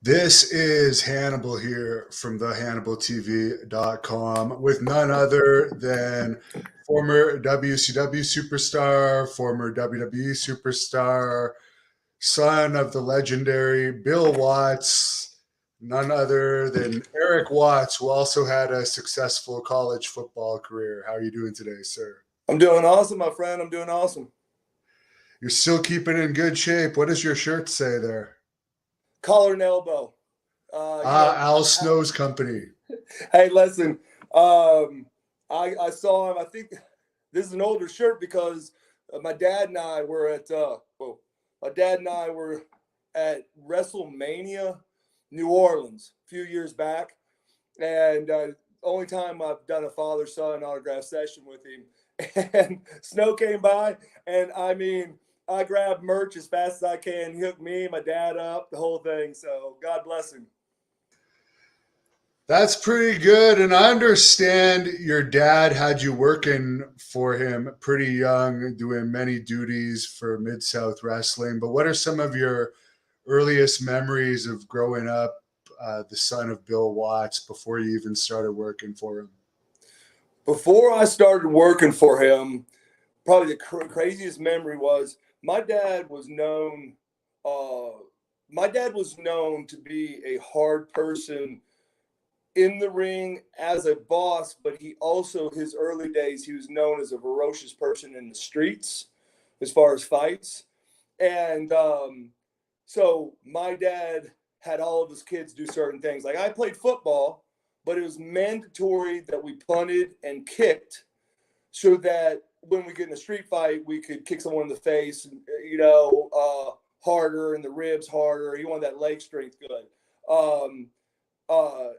This is Hannibal here from thehannibaltv.com with none other than former WCW superstar, former WWE superstar, son of the legendary Bill Watts, none other than Eric Watts, who also had a successful college football career. How are you doing today, sir? I'm doing awesome, my friend. I'm doing awesome. You're still keeping in good shape. What does your shirt say there? Collar and elbow. Al Snow's company. Hey, listen. Um, I saw him. I think this is an older shirt because my dad and I were at WrestleMania, New Orleans, a few years back, and only time I've done a father-son autograph session with him. And Snow came by, and I mean, I grabbed merch as fast as I can. He hooked me, my dad up, the whole thing. So God bless him. That's pretty good. And I understand your dad had you working for him pretty young, doing many duties for Mid South Wrestling. But what are some of your earliest memories of growing up the son of Bill Watts before you even started working for him? Before I started working for him, probably the craziest memory was my dad was known. Uh, my dad was known to be a hard person in the ring as a boss, but he also, his early days, he was known as a ferocious person in the streets as far as fights. And so my dad had all of his kids do certain things. Like I played football, but it was mandatory that we punted and kicked so that when we get in a street fight, we could kick someone in the face, harder and the ribs harder. He wanted that leg strength good. Um, uh,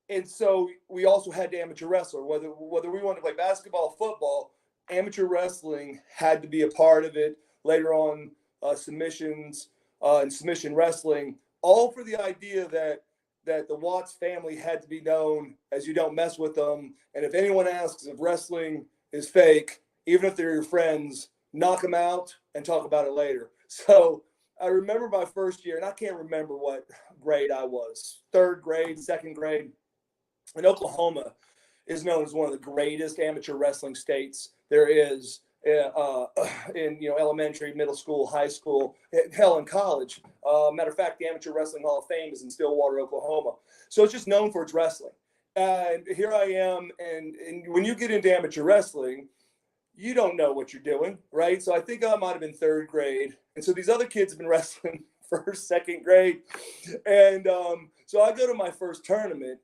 and so we also had to amateur wrestler. Whether we wanted to play basketball, football, amateur wrestling had to be a part of it. Later on, submissions and submission wrestling, all for the idea that the Watts family had to be known as you don't mess with them. And if anyone asks if wrestling is fake, even if they're your friends, knock them out and talk about it later. So I remember my first year, and I can't remember what grade I was, third grade, second grade. And Oklahoma is known as one of the greatest amateur wrestling states there is in elementary, middle school, high school, hell, in college. Matter of fact, the Amateur Wrestling Hall of Fame is in Stillwater, Oklahoma. So it's just known for its wrestling. And here I am, and when you get into amateur wrestling, you don't know what you're doing, right? So I think I might have been third grade. And so these other kids have been wrestling first, second grade. And so I go to my first tournament,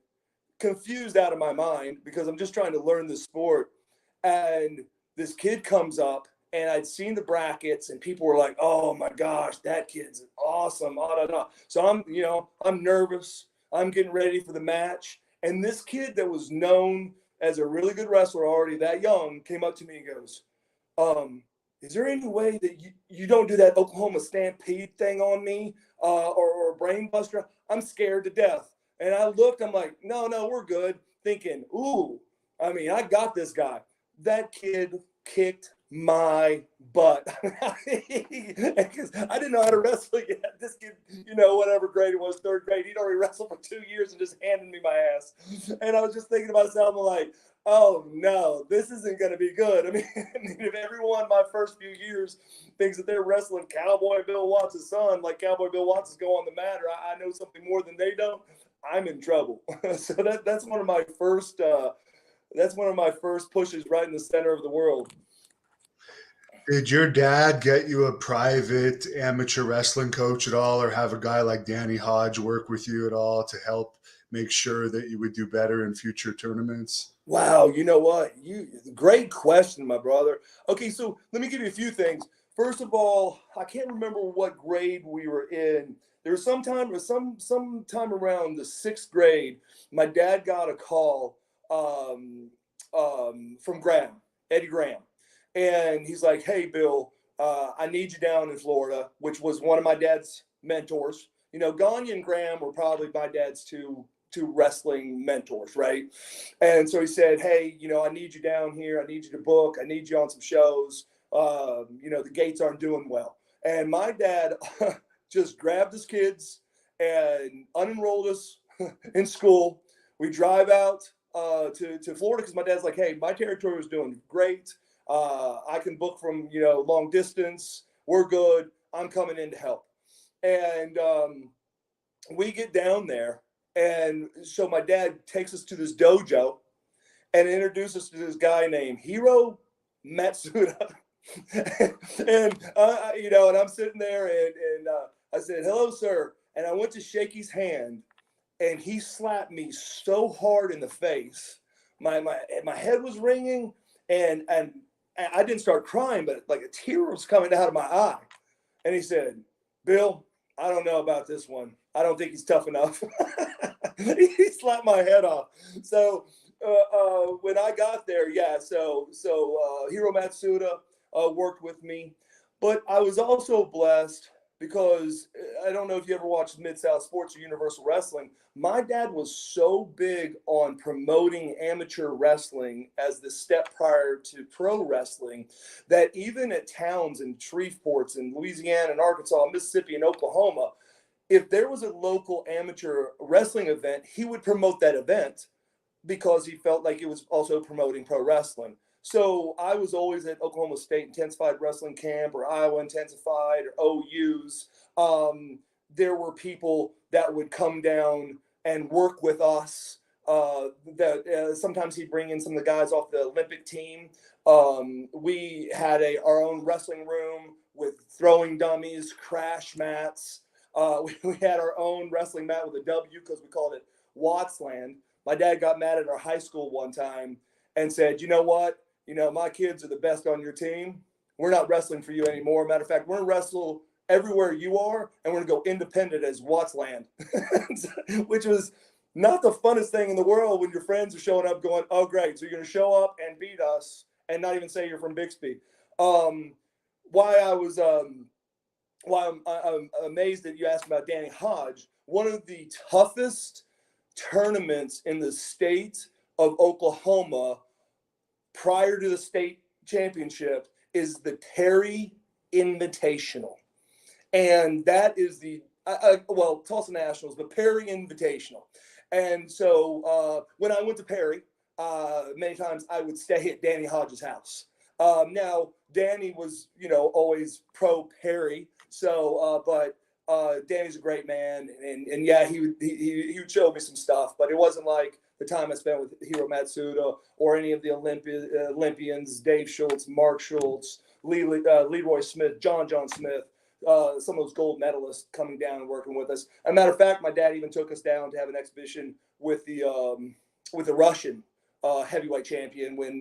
confused out of my mind because I'm just trying to learn the sport. And this kid comes up, and I'd seen the brackets, and people were like, "Oh my gosh, that kid's awesome!" So I'm nervous. I'm getting ready for the match, and this kid that was known as a really good wrestler already that young came up to me and goes, "Is there any way that you don't do that Oklahoma Stampede thing on me or Brain Buster? I'm scared to death." And I looked, I'm like, no, we're good. Thinking, ooh, I mean, I got this guy. That kid kicked my butt. Because I didn't know how to wrestle yet. This kid, whatever grade it was, third grade, he'd already wrestled for 2 years and just handed me my ass. And I was just thinking to myself, I'm like, oh no, this isn't going to be good. I mean, if everyone my first few years thinks that they're wrestling Cowboy Bill Watts' son, like Cowboy Bill Watts is go on the mat, or I know something more than they don't, I'm in trouble. So that's one of my first pushes right in the center of the world. Did your dad get you a private amateur wrestling coach at all, or have a guy like Danny Hodge work with you at all to help make sure that you would do better in future tournaments? Wow, you know what? Great question, my brother. Okay, so let me give you a few things. First of all, I can't remember what grade we were in. There was sometime around the sixth grade. My dad got a call from Eddie Graham, and he's like, "Hey, Bill, I need you down in Florida," which was one of my dad's mentors. Gagne and Graham were probably my dad's two wrestling mentors, right? And so he said, "Hey, I need you down here. I need you to book. I need you on some shows. The gates aren't doing well." And my dad just grabbed his kids and unenrolled us in school. We drive out to Florida because my dad's like, hey, my territory was doing great. I can book from, long distance. We're good. I'm coming in to help. And we get down there. And so my dad takes us to this dojo and introduces us to this guy named Hiro Matsuda. And and I'm sitting there, and I said, hello, sir. And I went to shake his hand, and he slapped me so hard in the face. My head was ringing, and I didn't start crying, but like a tear was coming out of my eye. And he said, Bill, I don't know about this one. I don't think he's tough enough. He slapped my head off. So when I got there, so Hiro Matsuda worked with me, but I was also blessed because I don't know if you ever watched Mid-South Sports or Universal Wrestling. My dad was so big on promoting amateur wrestling as the step prior to pro wrestling that even at towns and Shreveports in Louisiana and Arkansas, Mississippi, and Oklahoma, if there was a local amateur wrestling event, he would promote that event because he felt like it was also promoting pro wrestling. So I was always at Oklahoma State Intensified Wrestling Camp or Iowa Intensified or OU's. There were people that would come down and work with us. Sometimes he'd bring in some of the guys off the Olympic team. We had our own wrestling room with throwing dummies, crash mats. We had our own wrestling mat with a W because we called it Wattsland. My dad got mad at our high school one time and said, you know what? My kids are the best on your team. We're not wrestling for you anymore. Matter of fact, we're going to wrestle everywhere you are, and we're going to go independent as Wattsland, which was not the funnest thing in the world when your friends are showing up going, oh, great. So you're going to show up and beat us and not even say you're from Bixby. Why I'm amazed that you asked about Danny Hodge. One of the toughest tournaments in the state of Oklahoma prior to the state championship is the Terry Invitational. And that is Tulsa Nationals, but Perry Invitational. And so when I went to Perry, many times I would stay at Danny Hodge's house. Now, Danny was, always pro Perry. So, but Danny's a great man. And yeah, he would show me some stuff, but it wasn't like the time I spent with Hiro Matsuda or any of the Olympians, Dave Schultz, Mark Schultz, Leroy Smith, John Smith, some of those gold medalists coming down and working with us. As a matter of fact, my dad even took us down to have an exhibition with the Russian heavyweight champion when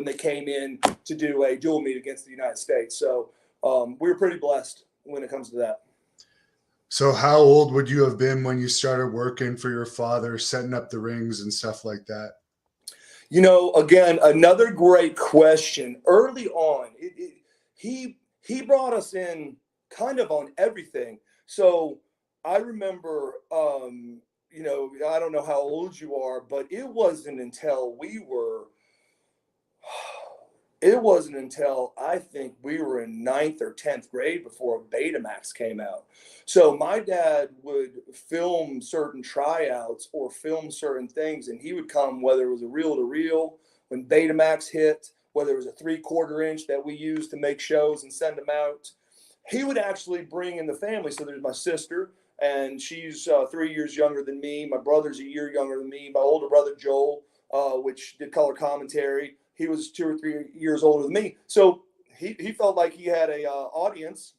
they came in to do a dual meet against the United States. So we were pretty blessed when it comes to that. So how old would you have been when you started working for your father, setting up the rings and stuff like that? Again, another great question. Early on, he brought us in kind of on everything. So I remember, I don't know how old you are, but it wasn't until I think we were in 9th or 10th grade before Betamax came out. So my dad would film certain tryouts or film certain things, and he would come, whether it was a reel-to-reel, when Betamax hit, whether it was a 3/4 inch that we used to make shows and send them out. He would actually bring in the family. So there's my sister, and she's 3 years younger than me. My brother's a year younger than me. My older brother, Joel, which did color commentary, he was 2 or 3 years older than me. So he felt like he had a audience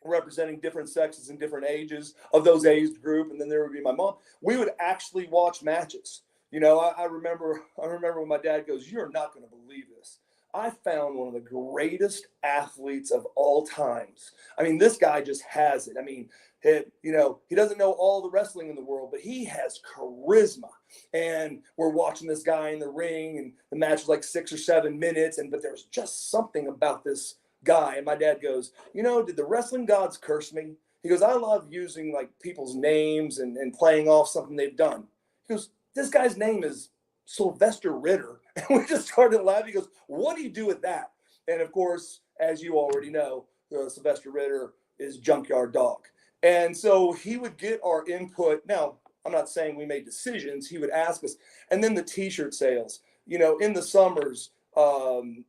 representing different sexes and different ages of those age group. And then there would be my mom. We would actually watch matches. I remember when my dad goes, you're not going to believe this. I found one of the greatest athletes of all times. I mean, this guy just has it. I mean, he doesn't know all the wrestling in the world, but he has charisma. And we're watching this guy in the ring, and the match was like 6 or 7 minutes. But there was just something about this guy. And my dad goes, did the wrestling gods curse me? He goes, I love using like people's names and playing off something they've done. He goes, this guy's name is Sylvester Ritter. And we just started laughing. He goes, what do you do with that? And of course, as you already know, Sylvester Ritter is Junkyard Dog. And so he would get our input. Now, I'm not saying we made decisions. He would ask us. And then the T-shirt sales, in the summers, and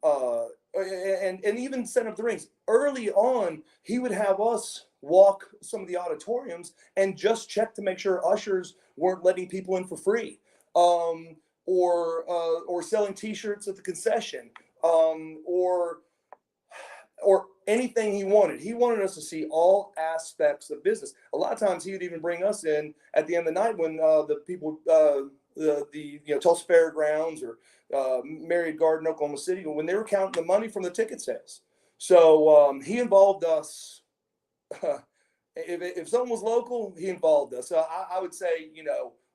even setting up the rings. Early on, he would have us walk some of the auditoriums and just check to make sure ushers weren't letting people in for free, or selling T-shirts at the concession, or anything he wanted. He wanted us to see all aspects of business. A lot of times he would even bring us in at the end of the night when the people, the Tulsa Fairgrounds or Marriott Garden, Oklahoma City, when they were counting the money from the ticket sales. So he involved us. If someone was local, he involved us. So I would say,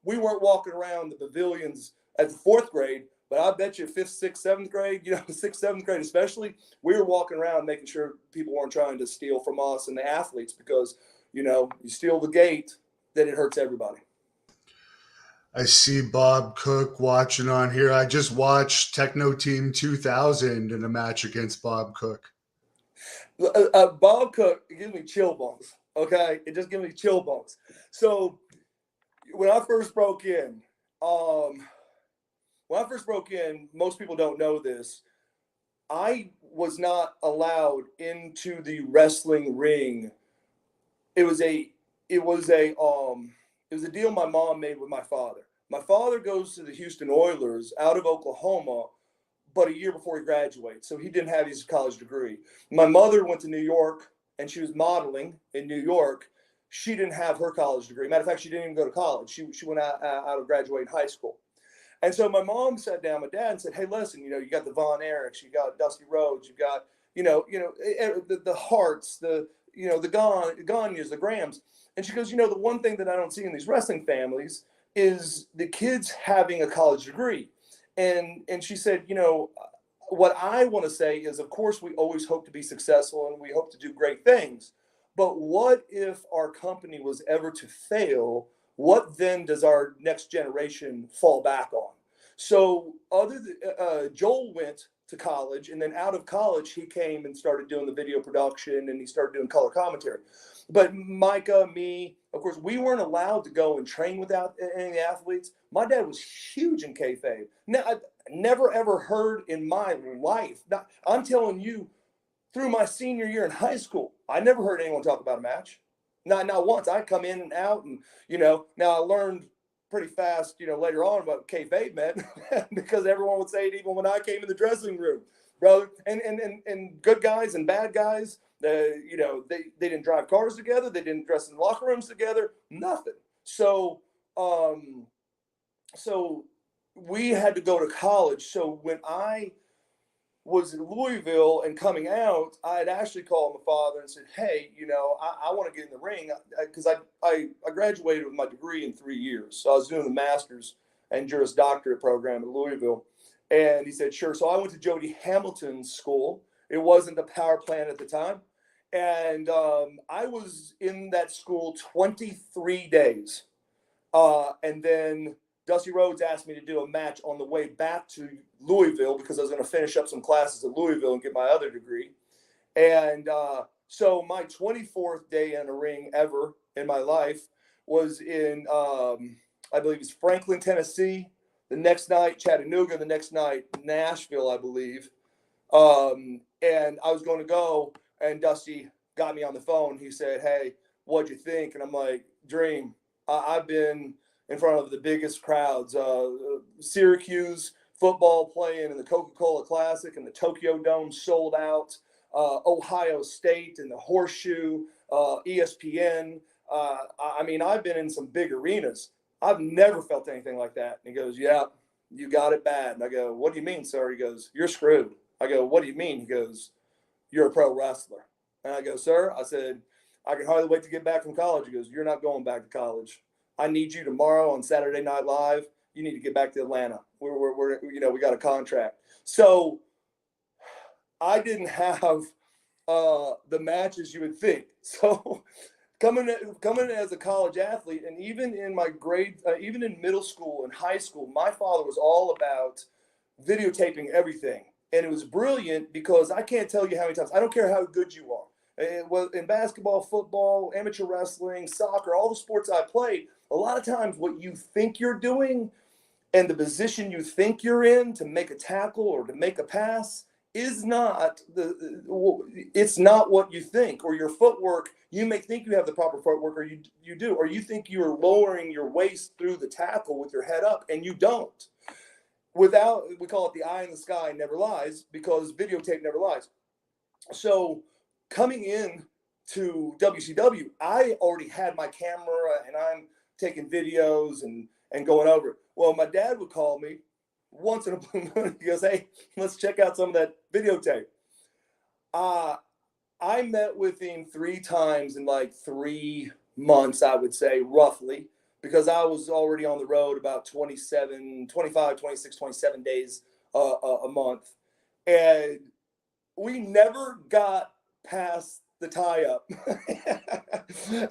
we weren't walking around the pavilions at the fourth grade, but I bet you fifth, sixth, seventh grade, sixth, seventh grade especially, we were walking around making sure people weren't trying to steal from us and the athletes, because, you steal the gate, then it hurts everybody. I see Bob Cook watching on here. I just watched Techno Team 2000 in a match against Bob Cook. Bob Cook, it gives me chill bumps. Okay, it just gives me chill bumps. So when I first broke in, most people don't know this. I was not allowed into the wrestling ring. It was a deal my mom made with my father. My father goes to the Houston Oilers out of Oklahoma, but a year before he graduates, so he didn't have his college degree. My mother went to New York, and she was modeling in New York. She didn't have her college degree. Matter of fact, she didn't even go to college. She went out of graduating high school. And so my mom sat down with Dad and said, "Hey, listen, you got the Von Erichs, you got Dusty Rhodes, you got the Harts, the Gagnes, the Grahams." And she goes, "The one thing that I don't see in these wrestling families is the kids having a college degree." And she said, what I want to say is, of course, we always hope to be successful and we hope to do great things. But what if our company was ever to fail? What then does our next generation fall back on? So Joel went to college, and then out of college, he came and started doing the video production, and he started doing color commentary. But Micah, me, of course, we weren't allowed to go and train without any of the athletes. My dad was huge in kayfabe. Now, I never, ever heard in my life. Now, I'm telling you, through my senior year in high school, I never heard anyone talk about a match. Not once. I'd come in and out, and, now I learned pretty fast, later on about kayfabe, man, because everyone would say it even when I came in the dressing room, brother. And good guys and bad guys, they didn't drive cars together. They didn't dress in locker rooms together, nothing. So we had to go to college. So when I was in Louisville and coming out, I had actually called my father and said, "Hey, I want to get in the ring," because I graduated with my degree in 3 years. So I was doing the master's and Juris Doctorate program at Louisville. And he said, "Sure." So I went to Jody Hamilton's school. It wasn't the power plant at the time. And I was in that school 23 days. And then Dusty Rhodes asked me to do a match on the way back to Louisville because I was going to finish up some classes at Louisville and get my other degree. And so my 24th day in a ring ever in my life was in, I believe it's Franklin, Tennessee. The next night, Chattanooga. The next night, Nashville, I believe. And I was going to go, and Dusty got me on the phone. He said, "Hey, what'd you think?" And I'm like, "Dream. I've been in front of the biggest crowds, Syracuse football playing in the Coca-Cola Classic and the Tokyo Dome sold out, Ohio State and the Horseshoe, ESPN. I've been in some big arenas. I've never felt anything like that." And he goes, "Yeah, you got it bad." And I go, "What do you mean, sir?" He goes, "You're screwed." I go, "What do you mean?" He goes, "You're a pro wrestler." And I go, "Sir," I said, "I can hardly wait to get back from college." He goes, "You're not going back to college. I need you tomorrow on Saturday Night Live. You need to get back to Atlanta. We got a contract." So I didn't have the matches you would think. So coming in as a college athlete, and even in my even in middle school and high school, my father was all about videotaping everything. And it was brilliant because I can't tell you how many times, I don't care how good you are. Well, in basketball, football, amateur wrestling, soccer, all the sports I played, a lot of times what you think you're doing and the position you think you're in to make a tackle or to make a pass is not it's not what you think. Or your footwork, you may think you have the proper footwork, or you do, or you think you're lowering your waist through the tackle with your head up, and you don't. Without, we call it the eye in the sky never lies, because videotape never lies. So coming in to WCW, I already had my camera and I'm taking videos and going over it. Well, my dad would call me once in a blue moon. He goes, "Hey, let's check out some of that videotape." I met with him 3 times in like 3 months, I would say, roughly, because I was already on the road about 25, 26, 27 days a month. And we never got past the tie-up.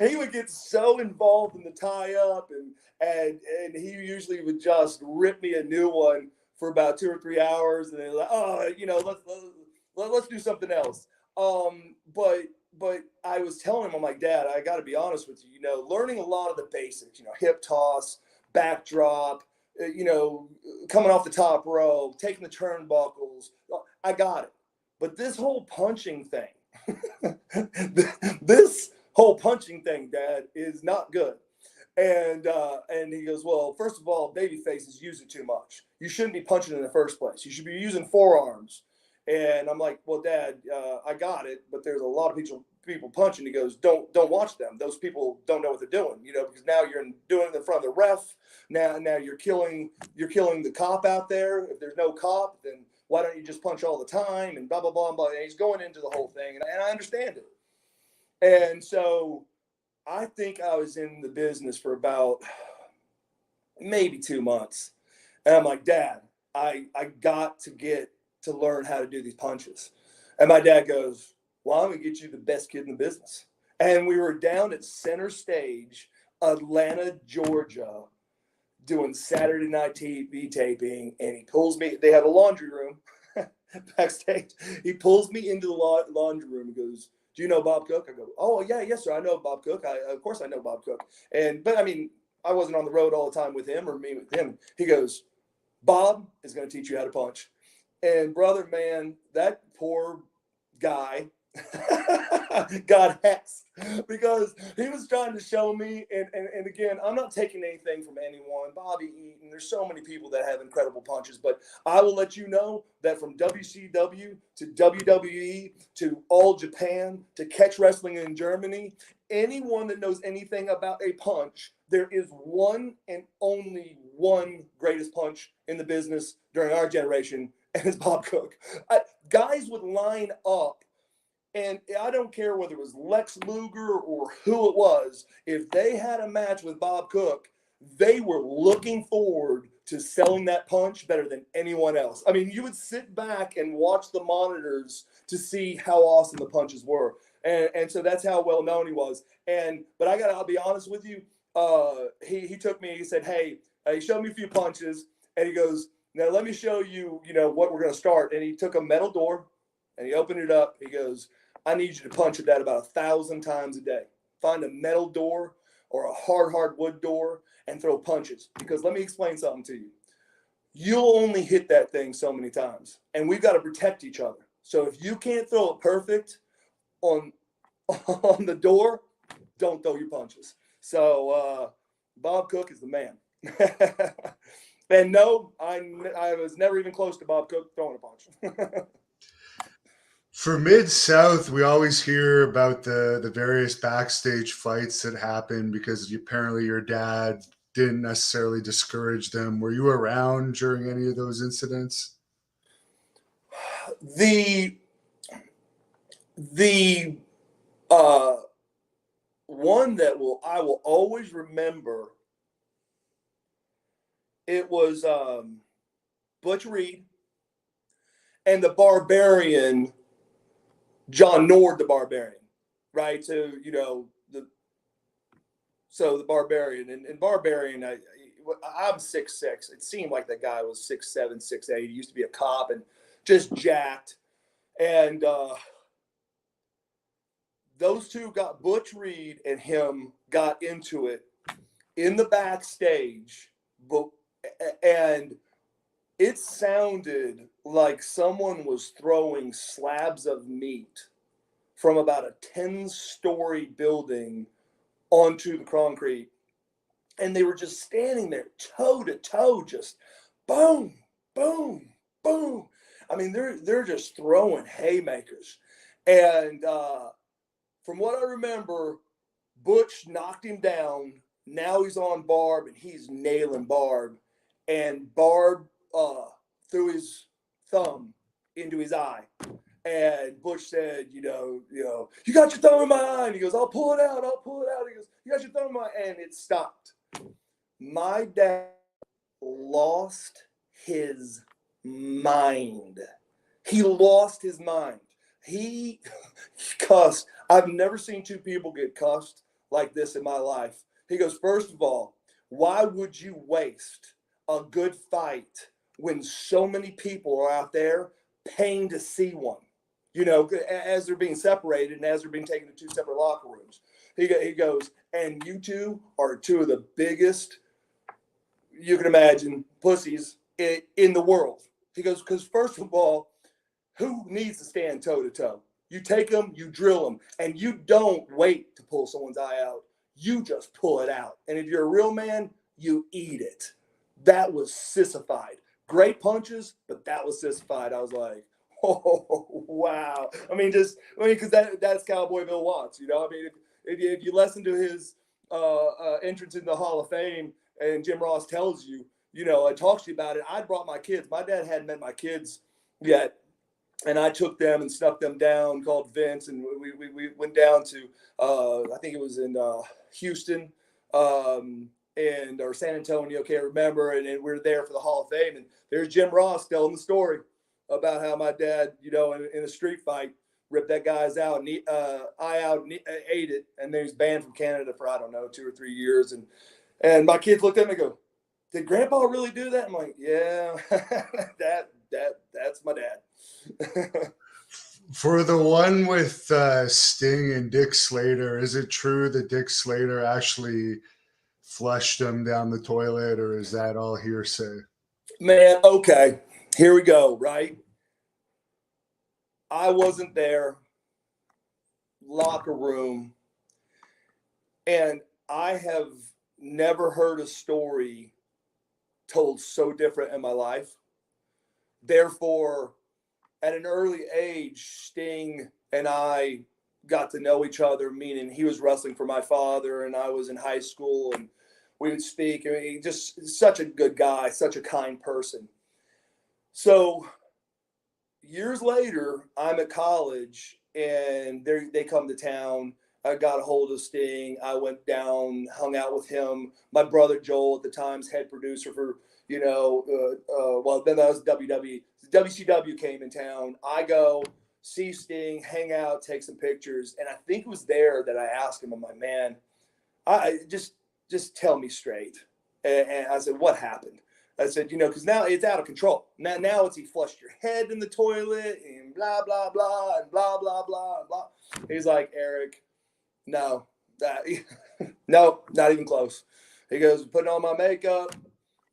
He would get so involved in the tie-up, and he usually would just rip me a new one for about 2 or 3 hours, and then like, oh, let's do something else. But I was telling him, I'm like, "Dad, I got to be honest with you. Learning a lot of the basics. Hip toss, backdrop. Coming off the top rope, taking the turnbuckles. I got it. But this whole punching thing, this whole punching thing, Dad, is not good." And he goes, "Well, first of all, baby faces use it too much. You shouldn't be punching in the first place. You should be using forearms." And I'm like, "Well, Dad, I got it, but there's a lot of people punching." He goes, "Don't watch them. Those people don't know what they're doing, because now you're doing it in front of the ref. Now you're killing the cop out there. If there's no cop, then why don't you just punch all the time?" And blah, blah, blah, blah. And he's going into the whole thing, and I understand it. And so I think I was in the business for about maybe 2 months. And I'm like, "Dad, I got to learn how to do these punches." And my dad goes, "Well, I'm going to get you the best kid in the business." And we were down at Center Stage, Atlanta, Georgia, doing Saturday night TV taping, and he pulls me. They have a laundry room backstage. He pulls me into the laundry room and goes, "Do you know Bob Cook?" I go, "Oh yeah, yes sir, I know Bob Cook. Of course I know Bob Cook." But I mean, I wasn't on the road all the time with him or me with him. He goes, "Bob is going to teach you how to punch." And brother, man, that poor guy got hexed because he was trying to show me. And again, I'm not taking anything from anyone. Bobby Eaton, there's so many people that have incredible punches, but I will let you know that from WCW to WWE to All Japan to Catch Wrestling in Germany, anyone that knows anything about a punch, there is one and only one greatest punch in the business during our generation, and it's Bob Cook. Guys would line up, and I don't care whether it was Lex Luger or who it was, if they had a match with Bob Cook, they were looking forward to selling that punch better than anyone else. I mean, you would sit back and watch the monitors to see how awesome the punches were. And so that's how well known he was. But I'll be honest with you. He took me, he said, "Hey," he showed me a few punches, and he goes, "Now let me show you, what we're going to start." And he took a metal door and he opened it up. He goes, "I need you to punch at that about 1,000 times a day. Find a metal door or a hard wood door and throw punches. Because let me explain something to you. You'll only hit that thing so many times, and we've got to protect each other. So if you can't throw it perfect on the door, don't throw your punches." So Bob Cook is the man. And no, I was never even close to Bob Cook throwing a punch. For Mid-South, we always hear about the various backstage fights that happen because apparently your dad didn't necessarily discourage them. Were you around during any of those incidents? The one that I will always remember, it was Butch Reed and the Barbarian, John Nord, the Barbarian, right? So the Barbarian and Barbarian, I'm 6'6". It seemed like that guy was 6'7", 6'8". He used to be a cop and just jacked. And those two got Butch Reed and him got into it in the backstage, and it sounded like someone was throwing slabs of meat from about a 10-story building onto the concrete. And they were just standing there toe to toe, just boom, boom, boom. I mean, they're just throwing haymakers. And from what I remember, Butch knocked him down. Now he's on Barb, and he's nailing Barb. And Barb threw his thumb into his eye. And Butch said, you got your thumb in my eye. And he goes, I'll pull it out. He goes, you got your thumb in my eye. And it stopped. My dad lost his mind. He lost his mind. He cussed. I've never seen two people get cussed like this in my life. He goes, first of all, why would you waste a good fight when so many people are out there paying to see one? As they're being separated and as they're being taken to two separate locker rooms. He goes, and you two are two of the biggest, you can imagine, pussies in the world. He goes, because first of all, who needs to stand toe to toe? You take them, you drill them, and you don't wait to pull someone's eye out. You just pull it out. And if you're a real man, you eat it. That was sissified. Great punches, but that was sissified. I was like, oh, wow. Because that's Cowboy Bill Watts, if you listen to his entrance in the Hall of Fame and Jim Ross tells you, and talks to you about it, I brought my kids. My dad hadn't met my kids yet. And I took them and snuck them down, called Vince, and we went down to, I think it was in Houston or San Antonio, can't remember. And we were there for the Hall of Fame. And there's Jim Ross telling the story about how my dad, in a street fight, ripped that guy's eye out and ate it. And then he's banned from Canada for, 2 or 3 years. And my kids looked at me and go, did Grandpa really do that? I'm like, yeah, that's my dad. For the one with Sting and Dick Slater, is it true that Dick Slater actually flushed him down the toilet, or is that all hearsay? Man, okay, here we go, right? I wasn't there, locker room, and I have never heard a story told so different in my life. Therefore, at an early age, Sting and I got to know each other, meaning he was wrestling for my father and I was in high school and we would speak. I mean, just such a good guy, such a kind person. So years later, I'm at college and they come to town. I got a hold of Sting. I went down, hung out with him. My brother Joel, at the time's head producer for, then that was WWE. WCW came in town. I go see Sting, hang out, take some pictures. And I think it was there that I asked him, I'm like, man, I just tell me straight. And I said, what happened? I said, because now it's out of control. Now it's he flushed your head in the toilet and blah, blah, blah, and blah, blah, blah, and blah. He's like, Eric, no, no, not even close. He goes, putting on my makeup.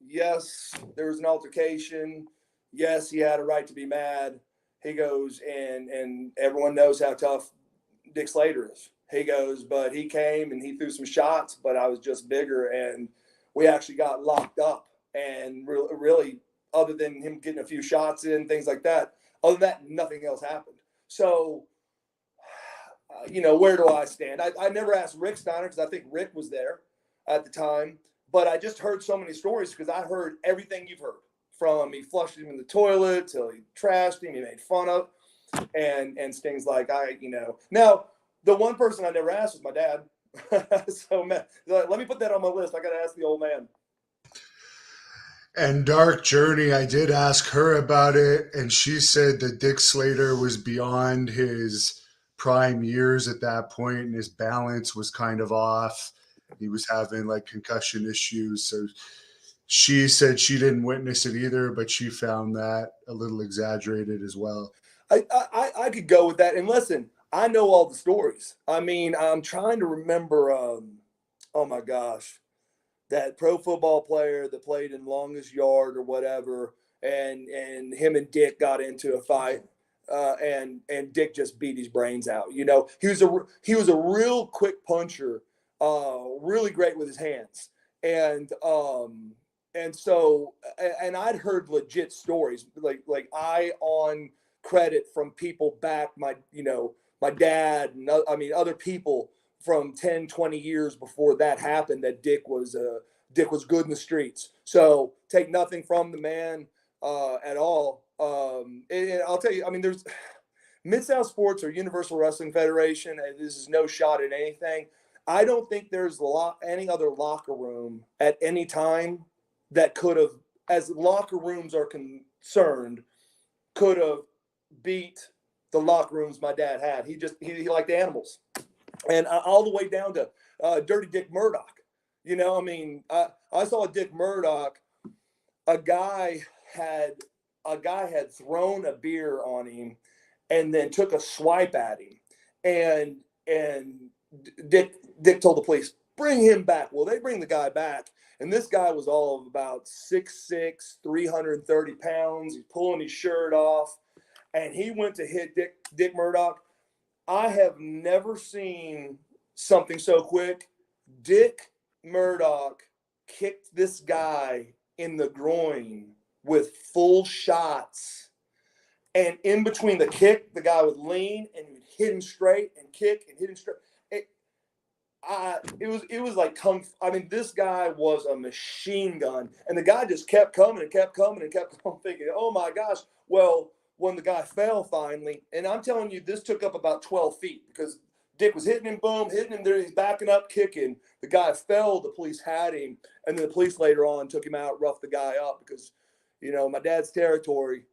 Yes, there was an altercation. Yes, he had a right to be mad. He goes, and everyone knows how tough Dick Slater is. He goes, but he came and he threw some shots, but I was just bigger, and we actually got locked up. And really, other than him getting a few shots in, things like that, other than that, nothing else happened. So, where do I stand? I never asked Rick Steiner because I think Rick was there at the time, but I just heard so many stories because I heard everything you've heard. From he flushed him in the toilet till he trashed him, he made fun of, and Sting's like, Now, the one person I never asked was my dad. So, man, let me put that on my list. I got to ask the old man. And Dark Journey, I did ask her about it, and she said that Dick Slater was beyond his prime years at that point, and his balance was kind of off. He was having concussion issues, so she said she didn't witness it either, but she found that a little exaggerated as well. I could go with that. And listen, I know all the stories. I mean, I'm trying to remember. Oh my gosh, that pro football player that played in Longest Yard or whatever, and him and Dick got into a fight, and Dick just beat his brains out. You know, he was a real quick puncher, really great with his hands, and so and I'd heard legit stories like I on credit from people back my dad and I mean other people from 10, 20 years before that happened that Dick was good in the streets. So take nothing from the man at all. And I'll tell you, I mean, there's Mid-South Sports or Universal Wrestling Federation, and this is no shot at anything. I don't think there's any other locker room at any time that could have, as locker rooms are concerned, could have beat the locker rooms my dad had. He liked animals, and all the way down to Dirty Dick Murdoch. You know, I mean, I saw Dick Murdoch. A guy had thrown a beer on him, and then took a swipe at him, and Dick told the police, bring him back. Well, they bring the guy back, and this guy was all of about 6'6", 330 pounds. He's pulling his shirt off, and he went to hit Dick Murdoch. I have never seen something so quick. Dick Murdoch kicked this guy in the groin with full shots. And in between the kick, the guy would lean and he would hit him straight and kick and hit him straight. It was like kung. I mean, this guy was a machine gun, and the guy just kept coming and kept coming and kept on thinking, oh my gosh. Well, when the guy fell finally, and I'm telling you, this took up about 12 feet because Dick was hitting him, boom, hitting him there. He's backing up, kicking. The guy fell. The police had him, and then the police later on took him out, roughed the guy up because, you know, my dad's territory.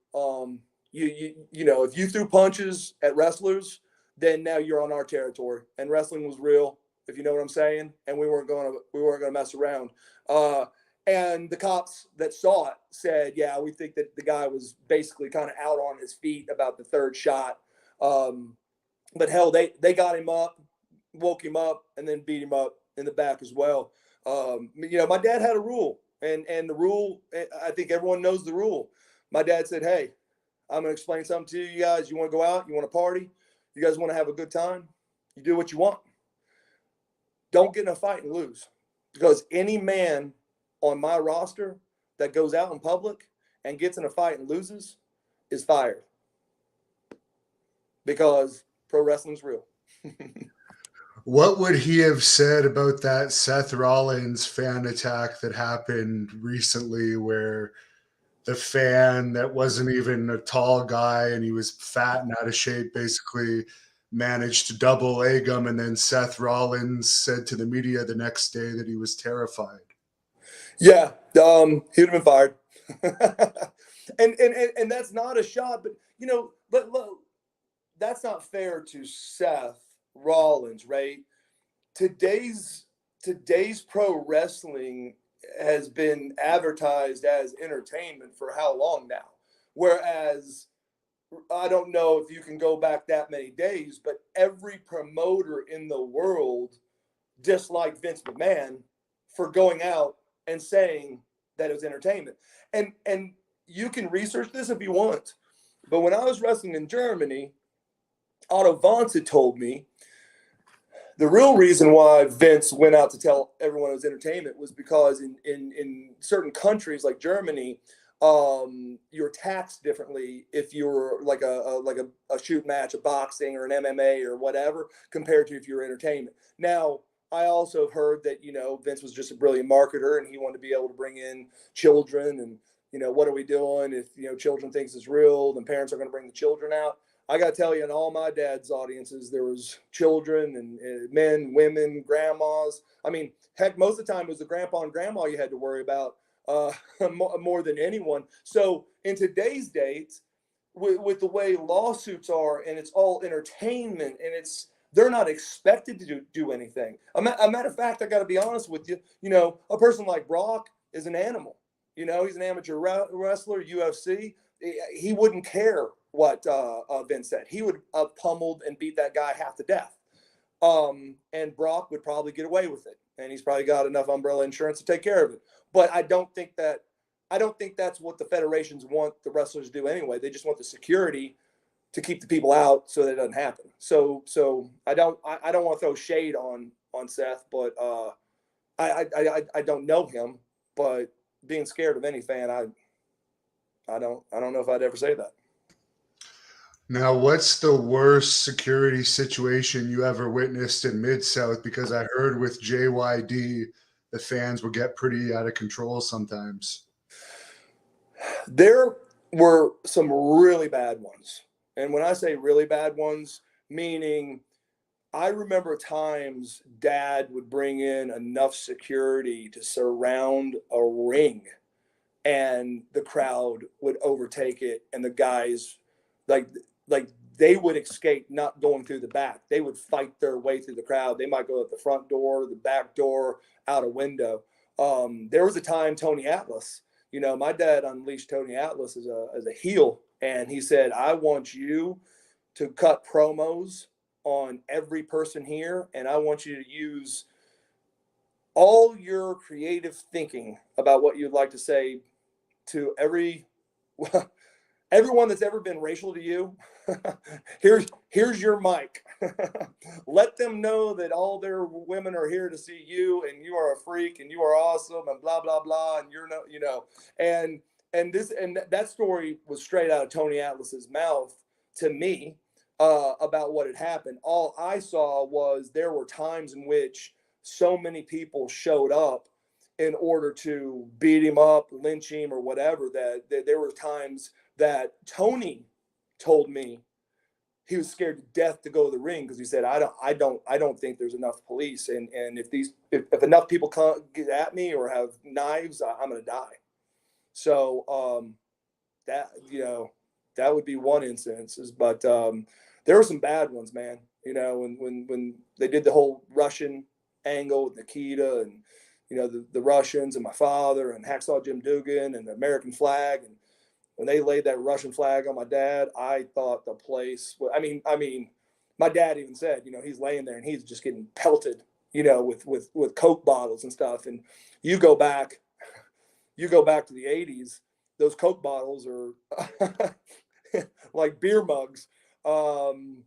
You know, if you threw punches at wrestlers, then now you're on our territory, and wrestling was real, if you know what I'm saying. And we weren't going to mess around. And the cops that saw it said, yeah, we think that the guy was basically kind of out on his feet about the third shot. But hell, they got him up, woke him up, and then beat him up in the back as well. You know, my dad had a rule, and the rule, I think everyone knows the rule. My dad said, hey, I'm going to explain something to you guys. You want to go out? You want to party? You guys want to have a good time? You do what you want. Don't get in a fight and lose. Because any man on my roster that goes out in public and gets in a fight and loses is fired. Because pro wrestling's real. What would he have said about that Seth Rollins fan attack that happened recently where the fan that wasn't even a tall guy and he was fat and out of shape basically managed to double leg him, and then Seth Rollins said to the media the next day that he was terrified? Yeah, he'd have been fired. and that's not a shot, but you know, but that's not fair to Seth Rollins, right? Today's pro wrestling has been advertised as entertainment for how long now? Whereas I don't know if you can go back that many days, but every promoter in the world disliked Vince McMahon for going out and saying that it was entertainment. And you can research this if you want. But when I was wrestling in Germany, Otto Wanz had told me the real reason why Vince went out to tell everyone it was entertainment was because in certain countries like Germany, you're taxed differently if you're like a shoot match, a boxing or an MMA or whatever, compared to if you're entertainment. Now, I also have heard that, you know, Vince was just a brilliant marketer and he wanted to be able to bring in children and, you know, what are we doing? If, you know, children thinks it's real, then parents are going to bring the children out. I got to tell you, in all my dad's audiences, there was children and men, women, grandmas. I mean, heck, most of the time it was the grandpa and grandma you had to worry about more than anyone. So in today's dates, with the way lawsuits are, and it's all entertainment, and they're not expected to do anything. A matter of fact, I got to be honest with you. You know, a person like Brock is an animal. You know, he's an amateur wrestler, UFC. He wouldn't care Vince said. He would have pummeled and beat that guy half to death. And Brock would probably get away with it, and he's probably got enough umbrella insurance to take care of it. But I don't think that's what the federations want the wrestlers to do anyway. They just want the security to keep the people out so that it doesn't happen. So I don't want to throw shade on Seth, but I don't know him, but being scared of any fan, I don't know if I'd ever say that. Now, what's the worst security situation you ever witnessed in Mid-South? Because I heard with JYD, the fans will get pretty out of control sometimes. There were some really bad ones. And when I say really bad ones, meaning I remember times Dad would bring in enough security to surround a ring, and the crowd would overtake it, and the guys like they would escape not going through the back. They would fight their way through the crowd. They might go at the front door, the back door, out a window. There was a time Tony Atlas, my dad unleashed Tony Atlas as a heel, and he said, I want you to cut promos on every person here, and I want you to use all your creative thinking about what you'd like to say to everyone that's ever been racial to you. here's your mic. Let them know that all their women are here to see you, and you are a freak, and you are awesome, and blah blah blah, and you're no, and that story was straight out of Tony Atlas's mouth to me about what had happened. All I saw was there were times in which so many people showed up in order to beat him up, lynch him, or whatever, that there were times that Tony told me he was scared to death to go to the ring because he said, I don't think there's enough police, and if enough people come get at me or have knives, I'm gonna die. So that would be one instance, but there were some bad ones, man. When they did the whole Russian angle with Nikita, and the Russians and my father and Hacksaw Jim Duggan and the American flag, and when they laid that Russian flag on my dad, I thought the place. I mean, my dad even said, he's laying there and he's just getting pelted, with Coke bottles and stuff. And you go back to the '80s, those Coke bottles are like beer mugs, and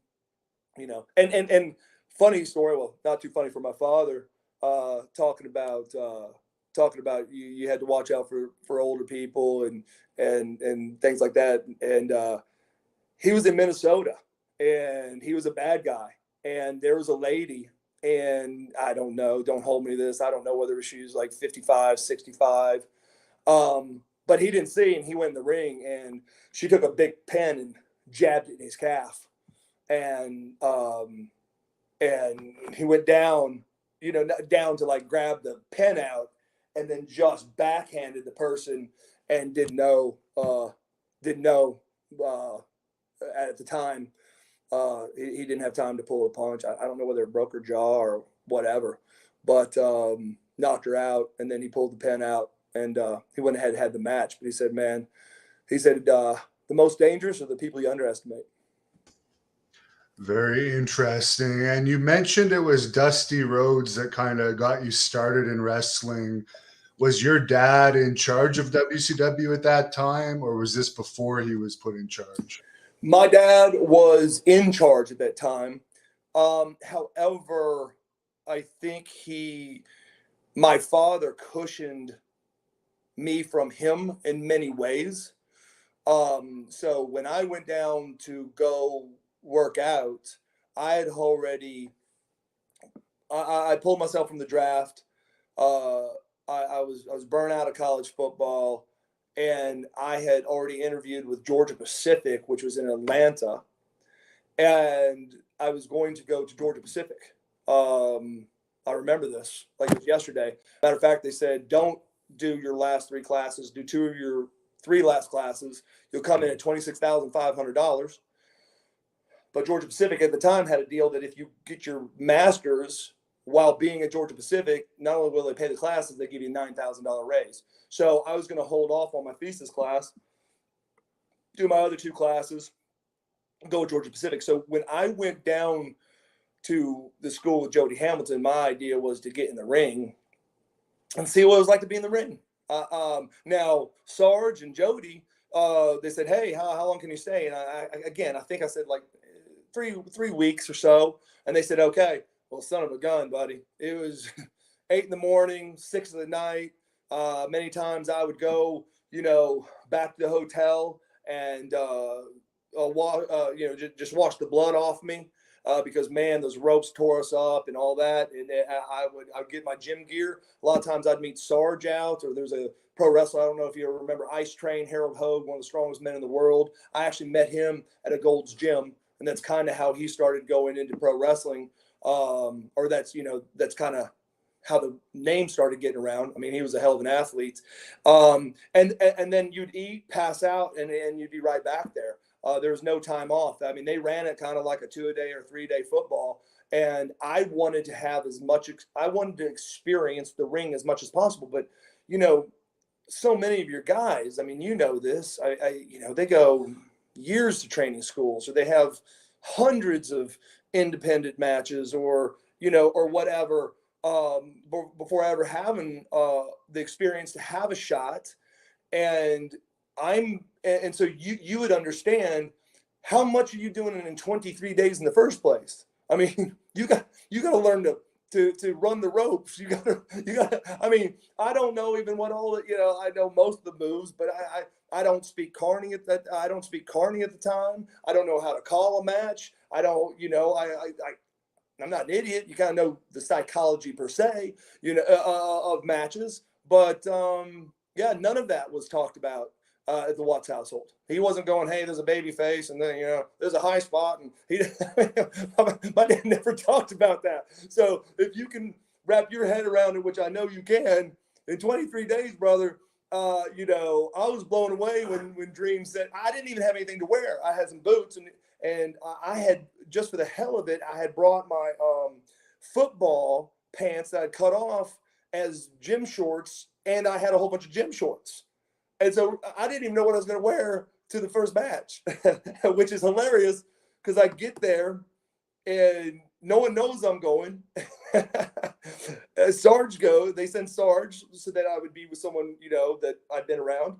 funny story. Well, not too funny for my father. Talking about you had to watch out for older people and things like that. And he was in Minnesota, and he was a bad guy. And there was a lady, and I don't know, don't hold me to this, I don't know whether she was like 55, 65. But he didn't see, and he went in the ring, and she took a big pen and jabbed it in his calf. And he went down, down to like grab the pen out, and then just backhanded the person, and didn't know at the time. He didn't have time to pull a punch. I don't know whether it broke her jaw or whatever, but knocked her out, and then he pulled the pen out, and he went ahead and had the match. But he said, the most dangerous are the people you underestimate. Very interesting. And you mentioned it was Dusty Rhodes that kind of got you started in wrestling. Was your dad in charge of WCW at that time, or was this before he was put in charge? My dad was in charge at that time. However, I think my father cushioned me from him in many ways. So when I went down to go work out, I had already, I pulled myself from the draft. I was burnt out of college football, and I had already interviewed with Georgia Pacific, which was in Atlanta, and I was going to go to Georgia Pacific. I remember this like it was yesterday. Matter of fact, they said, don't do your last 3 classes, do 2 of your 3 last classes. You'll come in at $26,500. But Georgia Pacific at the time had a deal that if you get your master's while being at Georgia Pacific, not only will they pay the classes, they give you a $9,000 raise. So I was going to hold off on my thesis class, do my other 2 classes, go Georgia Pacific. So when I went down to the school with Jody Hamilton, my idea was to get in the ring and see what it was like to be in the ring. Now Sarge and Jody, they said, "Hey, how long can you stay?" And I think I said like 3 weeks or so, and they said, "Okay." Well, son of a gun, buddy. It was 8 in the morning, 6 of the night. Many times I would go, back to the hotel and just wash the blood off me. Because man, those ropes tore us up and all that. And I'd get my gym gear. A lot of times I'd meet Sarge out, or there's a pro wrestler. I don't know if you remember Ice Train, Harold Hogue, one of the strongest men in the world. I actually met him at a Gold's Gym, and that's kind of how he started going into pro wrestling. Or that's kind of how the name started getting around. I mean, he was a hell of an athlete. And then you'd eat, pass out, and you'd be right back there. There was no time off. I mean, they ran it kind of like a 2-a-day or 3-day football. And I wanted to have I wanted to experience the ring as much as possible. But, so many of your guys, I mean, this, they go years to training schools, or they have hundreds of independent matches or whatever, before ever having the experience to have a shot. And so you would understand how much are you doing in 23 days in the first place. I mean, you got to learn to run the ropes. You got to, I mean, I don't know even what all I know most of the moves, but I don't speak Carney at that. I don't speak Carney at the time. I don't know how to call a match. I don't, I'm not an idiot. You kind of know the psychology per se, of matches, but yeah, none of that was talked about at the Watts household. He wasn't going, "Hey, there's a baby face, and then there's a high spot," and my dad never talked about that. So if you can wrap your head around it, which I know you can, in 23 days, brother, I was blown away when Dream said I didn't even have anything to wear. I had some boots, and I had, just for the hell of it, I had brought my football pants that I'd cut off as gym shorts, and I had a whole bunch of gym shorts. And so I didn't even know what I was going to wear to the first match, which is hilarious because I get there and no one knows I'm going. Sarge they send Sarge so that I would be with someone, that I'd been around.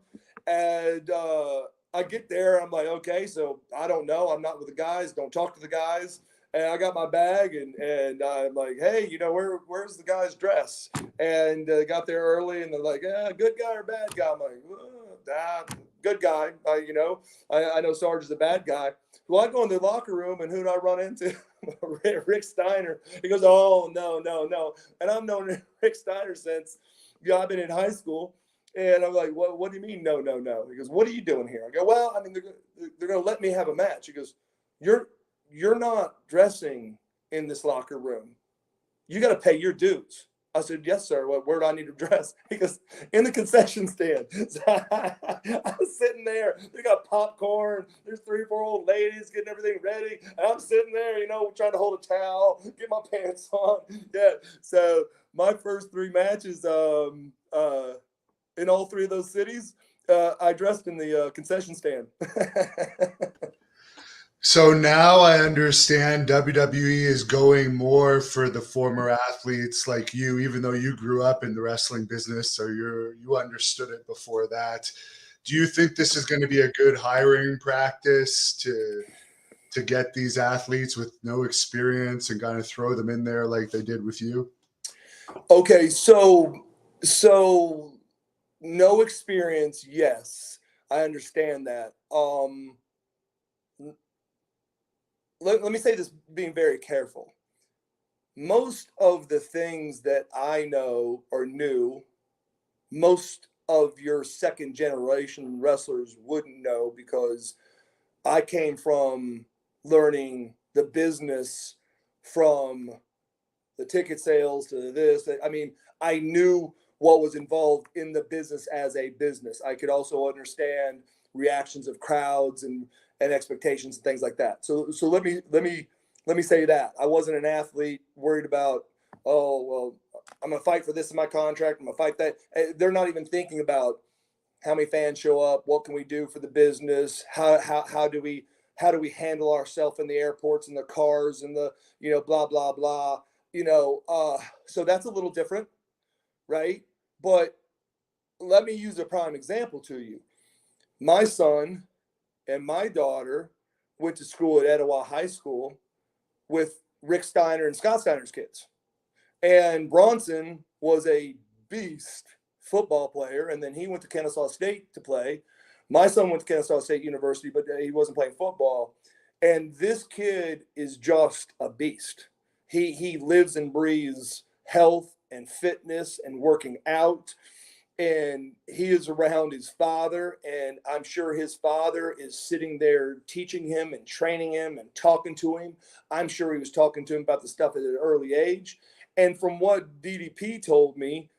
And I get there, I'm like, okay, so I don't know. I'm not with the guys. Don't talk to the guys. And I got my bag, and I'm like, "Hey, where's the guy's dress?" And got there early, and they're like, "Good guy or bad guy?" I'm like, "Good guy." I know Sarge is a bad guy. Well, I go in the locker room, and who do I run into? Rick Steiner. He goes, "Oh, no." And I've known Rick Steiner since I've been in high school. And I'm like, what do you mean, no? He goes, "What are you doing here?" I go, "Well, I mean, they're going to let me have a match." He goes, You're not dressing in this locker room. You got to pay your dues." I said, "Yes, sir. Where do I need to dress?" He goes, "In the concession stand." So I was sitting there. They got popcorn. There's 3 or 4 old ladies getting everything ready. And I'm sitting there, trying to hold a towel, get my pants on. Yeah. So my first 3 matches in all 3 of those cities, I dressed in the concession stand. So now I understand WWE is going more for the former athletes like you, even though you grew up in the wrestling business, so you understood it before that. Do you think this is going to be a good hiring practice to get these athletes with no experience and kind of throw them in there like they did with you? Okay, so no experience, yes, I understand that. Let me say this, being very careful. Most of the things that I know or knew, most of your second generation wrestlers wouldn't know, because I came from learning the business, from the ticket sales to this. I mean, I knew what was involved in the business as a business. I could also understand reactions of crowds and expectations and things like that. So let me say that I wasn't an athlete worried about, "Oh, well, I'm gonna fight for this in my contract, I'm gonna fight that." They're not even thinking about how many fans show up, what can we do for the business, how do we how do we handle ourselves in the airports and the cars and the, blah, blah, blah, so that's a little different, right? But let me use a prime example to you. My son and my daughter went to school at Etowah High School with Rick Steiner and Scott Steiner's kids. And Bronson was a beast football player, and then he went to Kennesaw State to play. My son went to Kennesaw State University, but he wasn't playing football. And this kid is just a beast. He lives and breathes health and fitness and working out. And he is around his father, and I'm sure his father is sitting there teaching him and training him and talking to him. I'm sure he was talking to him about the stuff at an early age. And from what DDP told me,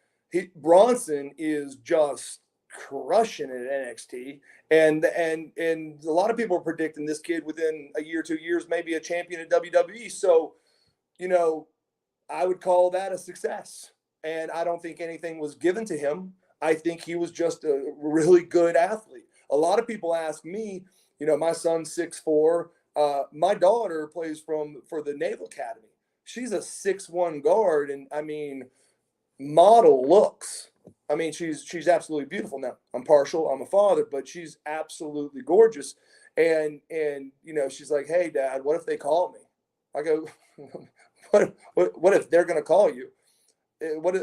Bronson is just crushing it at NXT. And a lot of people are predicting this kid within a year, 2 years, maybe a champion at WWE. So, I would call that a success. And I don't think anything was given to him. I think he was just a really good athlete. A lot of people ask me, my son's 6'4". My daughter plays for the Naval Academy. She's a 6'1" guard, and I mean, model looks. I mean, she's absolutely beautiful. Now, I'm partial. I'm a father, but she's absolutely gorgeous. And she's like, "Hey, Dad, what if they call me?" I go, "What if they're going to call you? What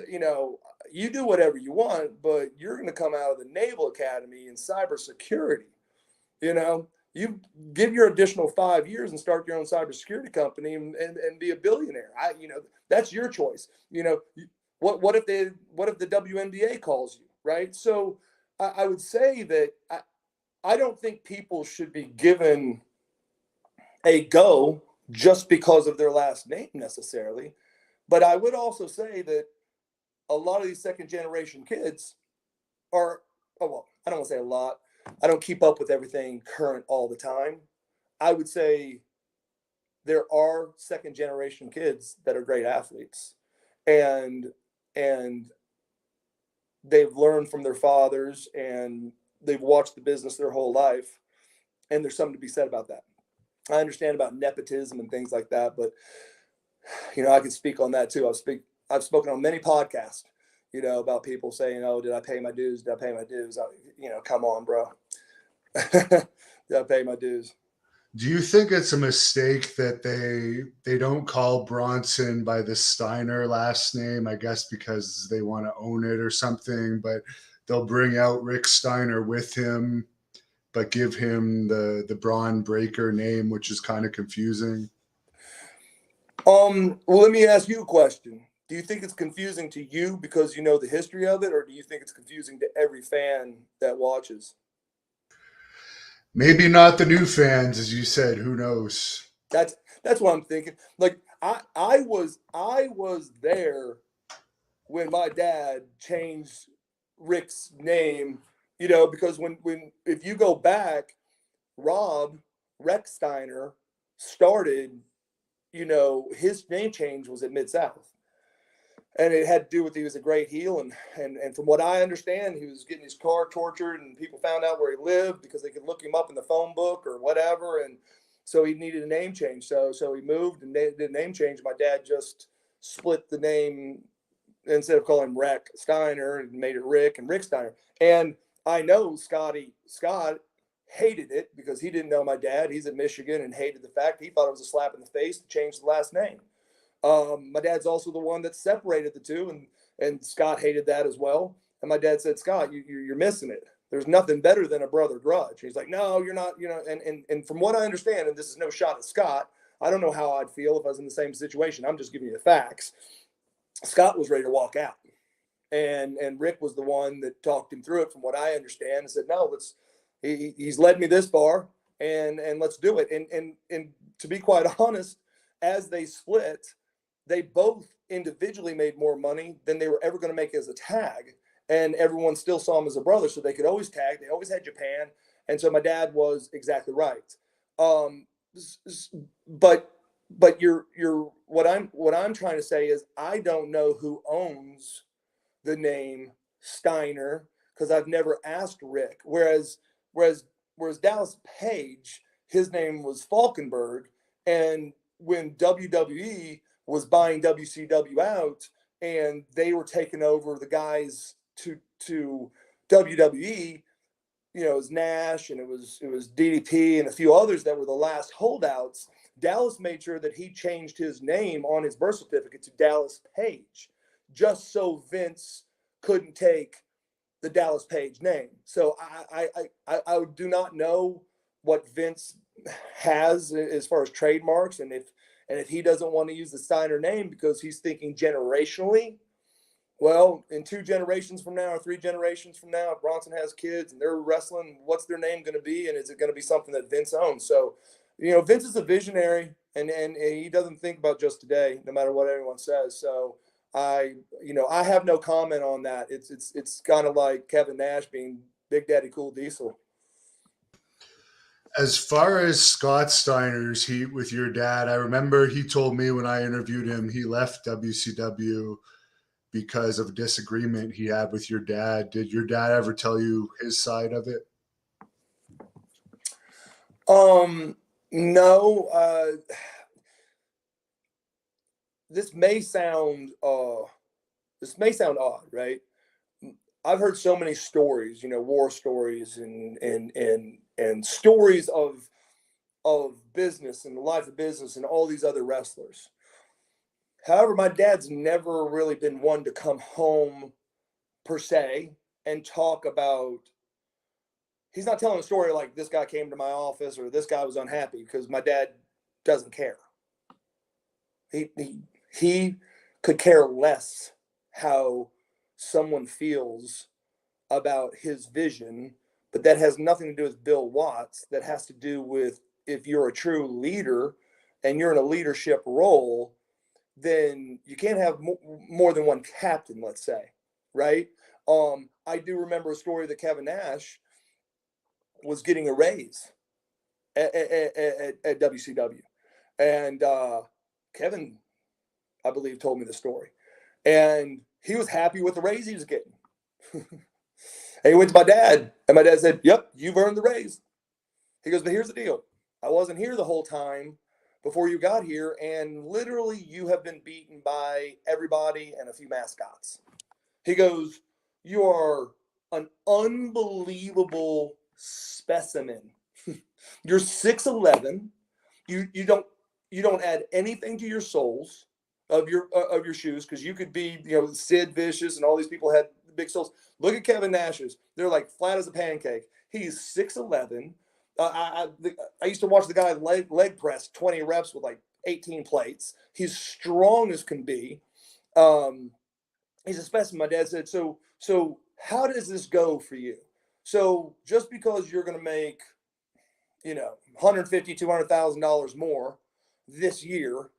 you do whatever you want, but you're going to come out of the Naval Academy in cybersecurity. You give your additional 5 years and start your own cybersecurity company and be a billionaire. That's your choice. What if the WNBA calls you, right? So I would say that I don't think people should be given a go just because of their last name necessarily. But I would also say that a lot of these second generation kids are, I don't want to say a lot. I don't keep up with everything current all the time. I would say there are second generation kids that are great athletes, and they've learned from their fathers and they've watched the business their whole life. And there's something to be said about that. I understand about nepotism and things like that, but I can speak on that too. I've spoken on many podcasts, about people saying, "Oh, did I pay my dues? Did I pay my dues?" Come on, bro. Did I pay my dues? Do you think it's a mistake that they don't call Bronson by the Steiner last name? I guess because they want to own it or something, but they'll bring out Rick Steiner with him, but give him the Braun Breaker name, which is kind of confusing. Well, let me ask you a question. Do you think it's confusing to you because you know the history of it, or do you think it's confusing to every fan that watches? Maybe not the new fans, as you said. Who knows? That's what I'm thinking. Like I was there when my dad changed Rick's name, because when if you go back, Rob Rex Steiner started, his name change was at Mid-South. And it had to do with he was a great heel, and from what I understand, he was getting his car tortured, and people found out where he lived because they could look him up in the phone book or whatever, and so he needed a name change. So he moved and did a name change. My dad just split the name instead of calling him Rick Steiner and made it Rick and Rick Steiner. And I know Scott hated it because he didn't know my dad. He's at Michigan and hated the fact he thought it was a slap in the face to change the last name. My dad's also the one that separated the two, and Scott hated that as well. And my dad said, "Scott, you're missing it. There's nothing better than a brother grudge." He's like, "No, you're not." And from what I understand, and this is no shot at Scott, I don't know how I'd feel if I was in the same situation. I'm just giving you the facts. Scott was ready to walk out, and Rick was the one that talked him through it. From what I understand, and said, "No, he's led me this far, and let's do it." And to be quite honest, as they split, they both individually made more money than they were ever going to make as a tag. And everyone still saw them as a brother. So they could always tag. They always had Japan. And so my dad was exactly right. But what I'm trying to say is I don't know who owns the name Steiner because I've never asked Rick. Whereas Dallas Page, his name was Falkenberg. And when WWE was buying WCW out and they were taking over the guys to WWE, you know, it was Nash and it was DDP and a few others that were the last holdouts. Dallas made sure that he changed his name on his birth certificate to Dallas Page, just so Vince couldn't take the Dallas Page name. So I do not know what Vince has as far as trademarks, and if he doesn't want to use the Steiner name because he's thinking generationally. Well, in 2 generations from now or 3 generations from now, if Bronson has kids and they're wrestling, what's their name going to be? And is it going to be something that Vince owns? So, you know, Vince is a visionary, and he doesn't think about just today, no matter what anyone says. So I have no comment on that. It's kind of like Kevin Nash being Big Daddy Cool Diesel. As far as Scott Steiner's heat with your dad, I remember he told me when I interviewed him, he left WCW because of a disagreement he had with your dad. Did your dad ever tell you his side of it? No. This may sound odd, right? I've heard so many stories, you know, war stories and stories of business and the life of business and all these other wrestlers. However, my dad's never really been one to come home per se and talk about. He's not telling a story like this guy came to my office or this guy was unhappy, because my dad doesn't care. He could care less how someone feels about his vision, but that has nothing to do with Bill Watts. That has to do with, if you're a true leader and you're in a leadership role, then you can't have more than one captain, let's say, right? I do remember a story that Kevin Nash was getting a raise at WCW. And Kevin, I believe, told me the story. And he was happy with the raise he was getting. And he went to my dad, and my dad said, "Yep, you've earned the raise." He goes, "But here's the deal. I wasn't here the whole time before you got here, and literally you have been beaten by everybody and a few mascots." He goes, "You are an unbelievable specimen. You're 6'11". You don't add anything to your soles of your shoes, because you could be, you know, Sid Vicious and all these people had big soles. Look at Kevin Nash's; they're like flat as a pancake. He's 6'11". I used to watch the guy leg press 20 reps with like 18 plates. He's strong as can be. He's a specimen. My dad said, so how does this go for you? So just because you're going to make, you know, $150,000, $200,000 more this year,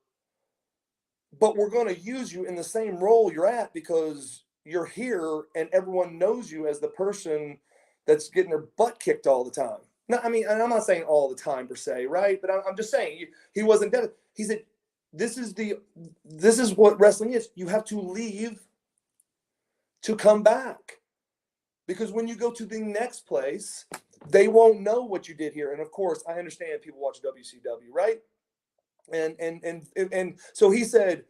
but we're going to use you in the same role you're at because you're here and everyone knows you as the person that's getting their butt kicked all the time. No, I mean, and I'm not saying all the time per se, right? But I'm just saying he wasn't dead. He said, this is what wrestling is. You have to leave to come back, because when you go to the next place, they won't know what you did here. And of course, I understand people watch WCW, right? And so he said,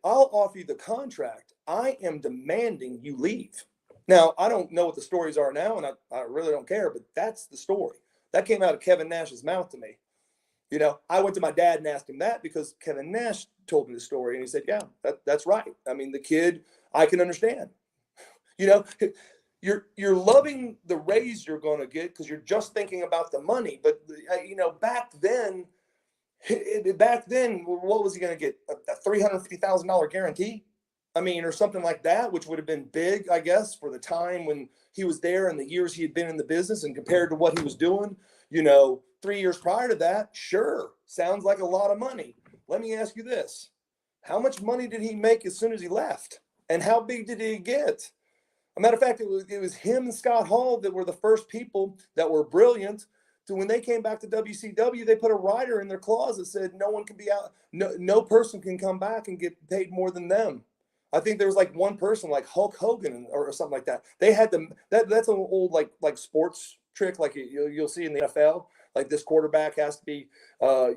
"I'll offer you the contract. I am demanding you leave." Now, I don't know what the stories are now, and I really don't care, but that's the story. That came out of Kevin Nash's mouth to me. You know, I went to my dad and asked him that because Kevin Nash told me the story, and he said, "Yeah, that's right. I mean, the kid, I can understand. You know, you're loving the raise you're going to get because you're just thinking about the money. But, you know, back then, what was he going to get? A $350,000 guarantee? I mean, or something like that, which would have been big, I guess, for the time when he was there and the years he had been in the business, and compared to what he was doing, you know, 3 years prior to that, sure, sounds like a lot of money. Let me ask you this. How much money did he make as soon as he left? And how big did he get? A matter of fact, it was him and Scott Hall that were the first people that were brilliant. So when they came back to WCW, they put a rider in their clause that said no one can be out, no person can come back and get paid more than them. I think there was like one person, like Hulk Hogan or something like that. They had them. That's an old like sports trick, like you'll see in the NFL. like this quarterback has to be, have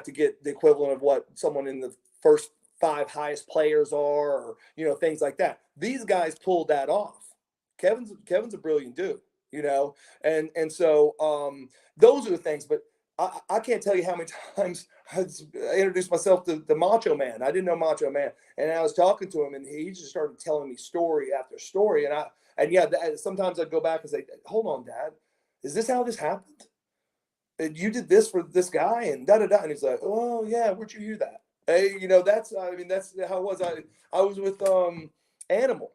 to get the equivalent of what someone in the first 5 highest players are, or, things like that. These guys pulled that off. Kevin's a brilliant dude, and so those are the things. But I can't tell you how many times I introduced myself to the Macho Man. I didn't know Macho Man, and I was talking to him, and he just started telling me story after story. Sometimes I'd go back and say, "Hold on, Dad, is this how this happened? And you did this for this guy, and da da da." And he's like, "Oh yeah, where'd you hear that?" Hey, that's how it was. I was with Animal,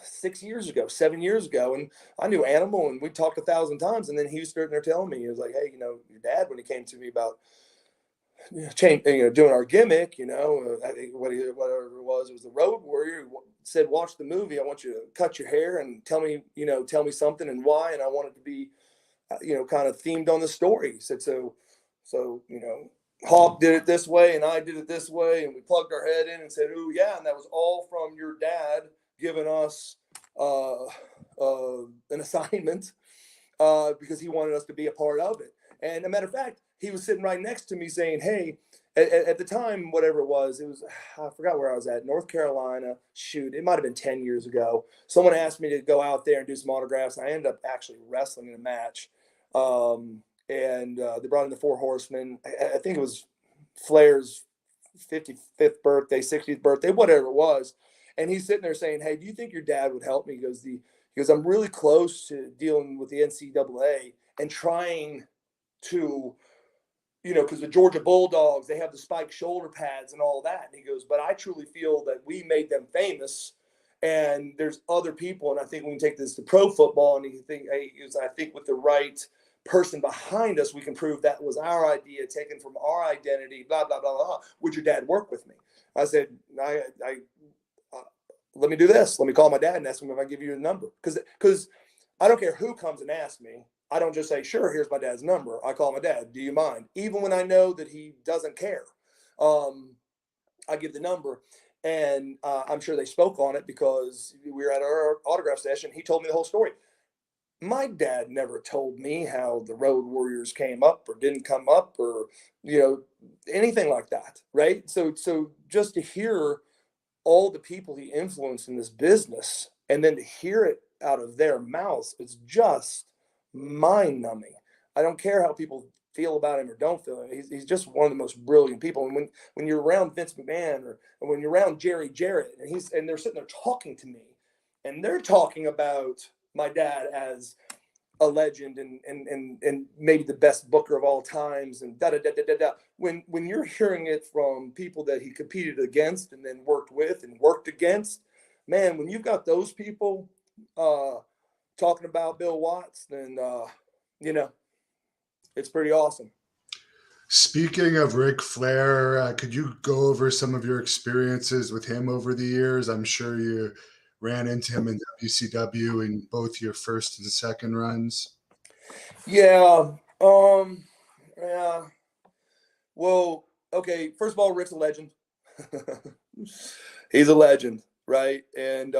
6 years ago, 7 years ago, and I knew Animal, and we talked 1,000 times, and then he was sitting there telling me, he was like, "Hey, your dad, when he came to me about doing our gimmick, I think whatever it was the Road Warrior, said, watch the movie. I want you to cut your hair and tell me something and why, and I want it to be, kind of themed on the story." He said, so Hawk did it this way, and I did it this way, and we plugged our head in and said, "Oh yeah," and that was all from your dad giving us an assignment because he wanted us to be a part of it. And a matter of fact, he was sitting right next to me saying, "Hey," at the time, whatever it was, I forgot where I was at, North Carolina. Shoot, it might have been 10 years ago. Someone asked me to go out there and do some autographs. I ended up actually wrestling in a match. And they brought in the Four Horsemen. I think it was Flair's 55th birthday, 60th birthday, whatever it was. And he's sitting there saying, "Hey, do you think your dad would help me?" He goes, "I'm really close to dealing with the NCAA and trying to, because the Georgia Bulldogs, they have the spiked shoulder pads and all that." And he goes, "But I truly feel that we made them famous. And there's other people, and I think we can take this to pro football." And I think with the right person behind us, we can prove that was our idea, taken from our identity, blah, blah, blah, blah. Would your dad work with me? I said, let me do this. Let me call my dad and ask him if I give you a number. Because I don't care who comes and asks me. I don't just say, "Sure, here's my dad's number." I call my dad. "Do you mind?" Even when I know that he doesn't care. I give the number. And I'm sure they spoke on it because we were at our autograph session. He told me the whole story. My dad never told me how the Road Warriors came up or didn't come up, or anything like that, right? So just to hear all the people he influenced in this business, and then to hear it out of their mouths, it's just mind-numbing. I don't care how people feel about him or don't feel him. He's just one of the most brilliant people. And when you're around Vince McMahon, or when you're around Jerry Jarrett, and they're sitting there talking to me, and they're talking about my dad as a legend and maybe the best booker of all times, and da da da da da da. When you're hearing it from people that he competed against and then worked with and worked against, man, when you've got those people talking about Bill Watts, then it's pretty awesome. Speaking of Ric Flair, could you go over some of your experiences with him over the years? I'm sure you ran into him in WCW in both your first and second runs. Yeah. Yeah. Well, okay. First of all, Rick's a legend. He's a legend, right? And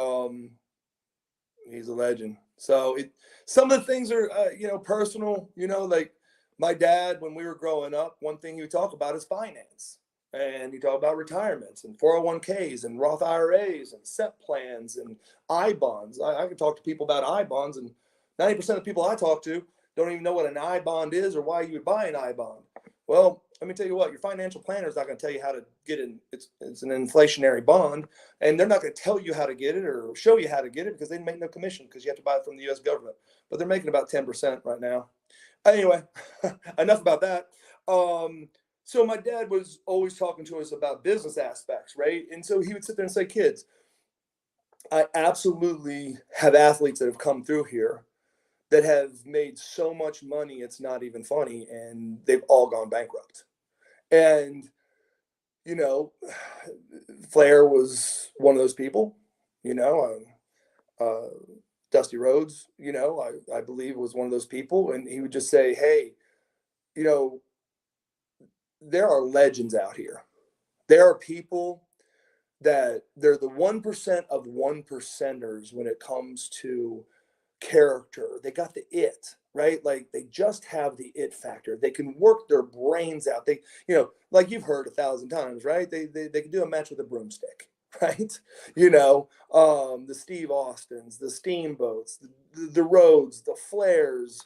he's a legend. So some of the things are, personal. Like my dad, when we were growing up, one thing he would talk about is finance. And he talked about retirements and 401ks and Roth IRAs and SEP plans and I bonds. I could talk to people about I bonds, and 90% of the people I talk to don't even know what an I bond is or why you would buy an I bond. Well, let me tell you what, your financial planner is not going to tell you how to get in. It's an inflationary bond, and they're not going to tell you how to get it or show you how to get it because they make no commission because you have to buy it from the U.S. government. But they're making about 10% right now. Anyway, enough about that. So my dad was always talking to us about business aspects, right? And so he would sit there and say, "Kids, I absolutely have athletes that have come through here that have made so much money, it's not even funny, and they've all gone bankrupt." And, Flair was one of those people, Dusty Rhodes, I believe was one of those people. And he would just say, "Hey, there are legends out here. There are people that they're the 1% of 1%ers when it comes to character. They got the it. right? Like they just have the it factor. They can work their brains out. They, like you've heard 1,000 times, right? They can do a match with a broomstick, right? The Steve Austins, the Steamboats, the Rhodes, the Flairs,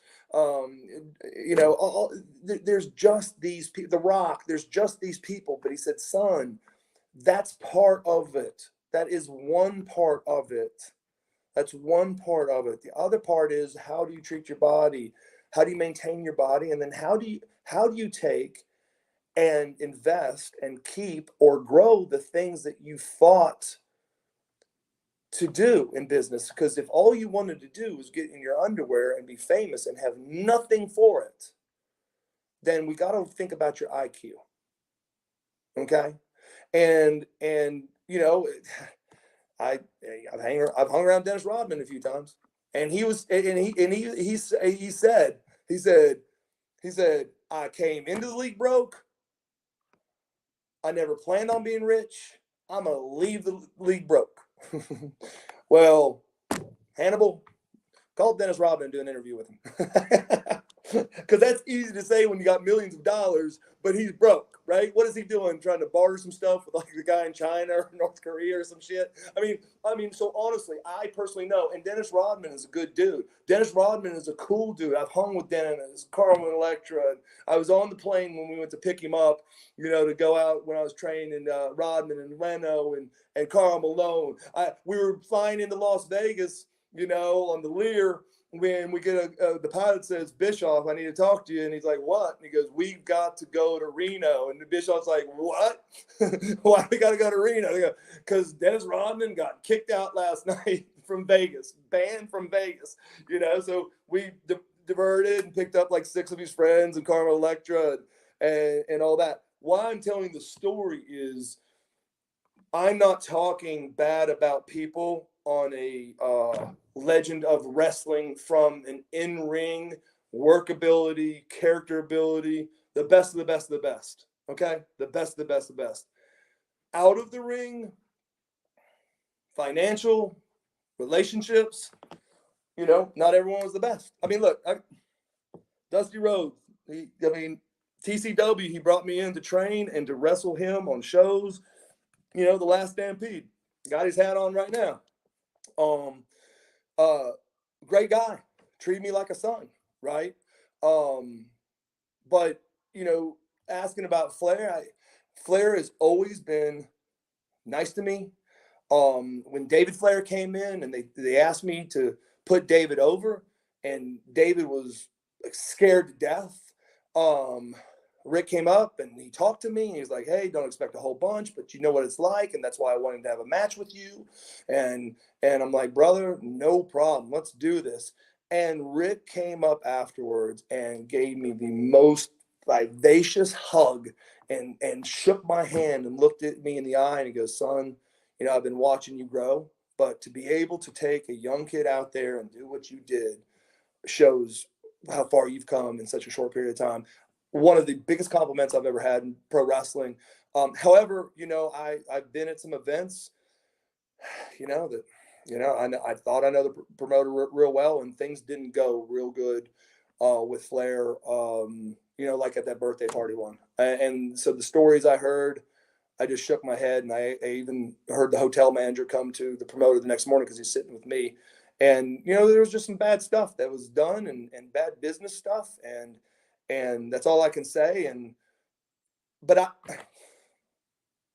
there's just these people, The Rock, there's just these people. But he said, son, that's part of it. That is one part of it. That's one part of it. The other part is, how do you treat your body? How do you maintain your body? And then how do you take and invest and keep or grow the things that you fought to do in business? Because if all you wanted to do was get in your underwear and be famous and have nothing for it, then we got to think about your IQ. Okay? And I've hung around Dennis Rodman a few times, and he said, I came into the league broke. I never planned on being rich. I'm gonna leave the league broke. Well, Hannibal, call Dennis Rodman and do an interview with him. Because that's easy to say when you got millions of dollars, but he's broke, right? What is he doing? Trying to barter some stuff with like the guy in China or North Korea or some shit? I mean, so honestly, I personally know, and Dennis Rodman is a good dude. Dennis Rodman is a cool dude. I've hung with Dennis, Carl and Electra. And I was on the plane when we went to pick him up, to go out when I was training Rodman and Leno and Carl Malone. We were flying into Las Vegas, on the Lear. When we get the pilot says, Bischoff, I need to talk to you. And he's like, what? And he goes, we've got to go to Reno. And the Bischoff's like, what? Why we got to go to Reno? Because Dennis Rodman got kicked out last night from Vegas, banned from Vegas, So we diverted and picked up like 6 of his friends and Carmen Electra and all that. Why I'm telling the story is I'm not talking bad about people on a legend of wrestling from an in-ring workability, character ability, the best of the best of the best. Okay? The best of the best of the best. Out of the ring, financial, relationships, not everyone was the best. I mean, look, Dusty Rhodes, TCW, he brought me in to train and to wrestle him on shows, the Last Stampede. Got his hat on right now. Great guy, treated me like a son, right? But asking about Flair, Flair has always been nice to me. When David Flair came in and they asked me to put David over, and David was like scared to death. Rick came up and he talked to me and he's like, hey, don't expect a whole bunch, but you know what it's like. And that's why I wanted to have a match with you. And I'm like, brother, no problem. Let's do this. And Rick came up afterwards and gave me the most vivacious hug and shook my hand and looked at me in the eye. And he goes, son, I've been watching you grow, but to be able to take a young kid out there and do what you did shows how far you've come in such a short period of time. One of the biggest compliments I've ever had in pro wrestling. However, I've been at some events, I thought I know the promoter real well, and things didn't go real good with Flair, like at that birthday party one. And so the stories I heard, I just shook my head, and I even heard the hotel manager come to the promoter the next morning because he's sitting with me. And, there was just some bad stuff that was done and bad business stuff. And that's all I can say. But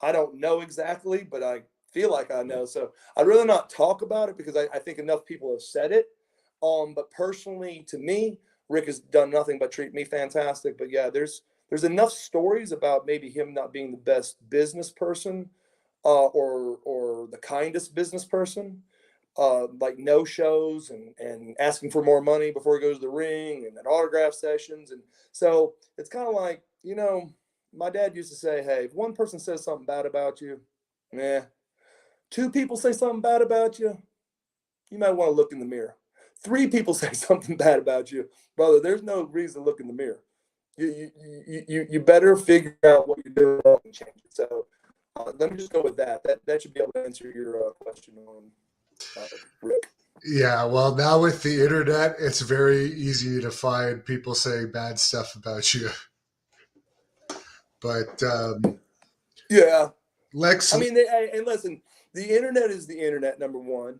I don't know exactly, but I feel like I know. So I'd rather not talk about it because I think enough people have said it. But personally, to me, Rick has done nothing but treat me fantastic. But yeah, there's enough stories about maybe him not being the best business person or the kindest business person. Like no shows and asking for more money before he goes to the ring and at autograph sessions. And so it's kind of like, my dad used to say, hey, if one person says something bad about you, 2 people say something bad about you, you might want to look in the mirror. 3 people say something bad about you, brother, there's no reason to look in the mirror. You better figure out what you're doing and change it. So let me just go with that. That should be able to answer your question on Rick. Yeah, well, now with the internet, it's very easy to find people saying bad stuff about you. But Yeah. Lex, I mean, and listen, the internet is the internet, number one.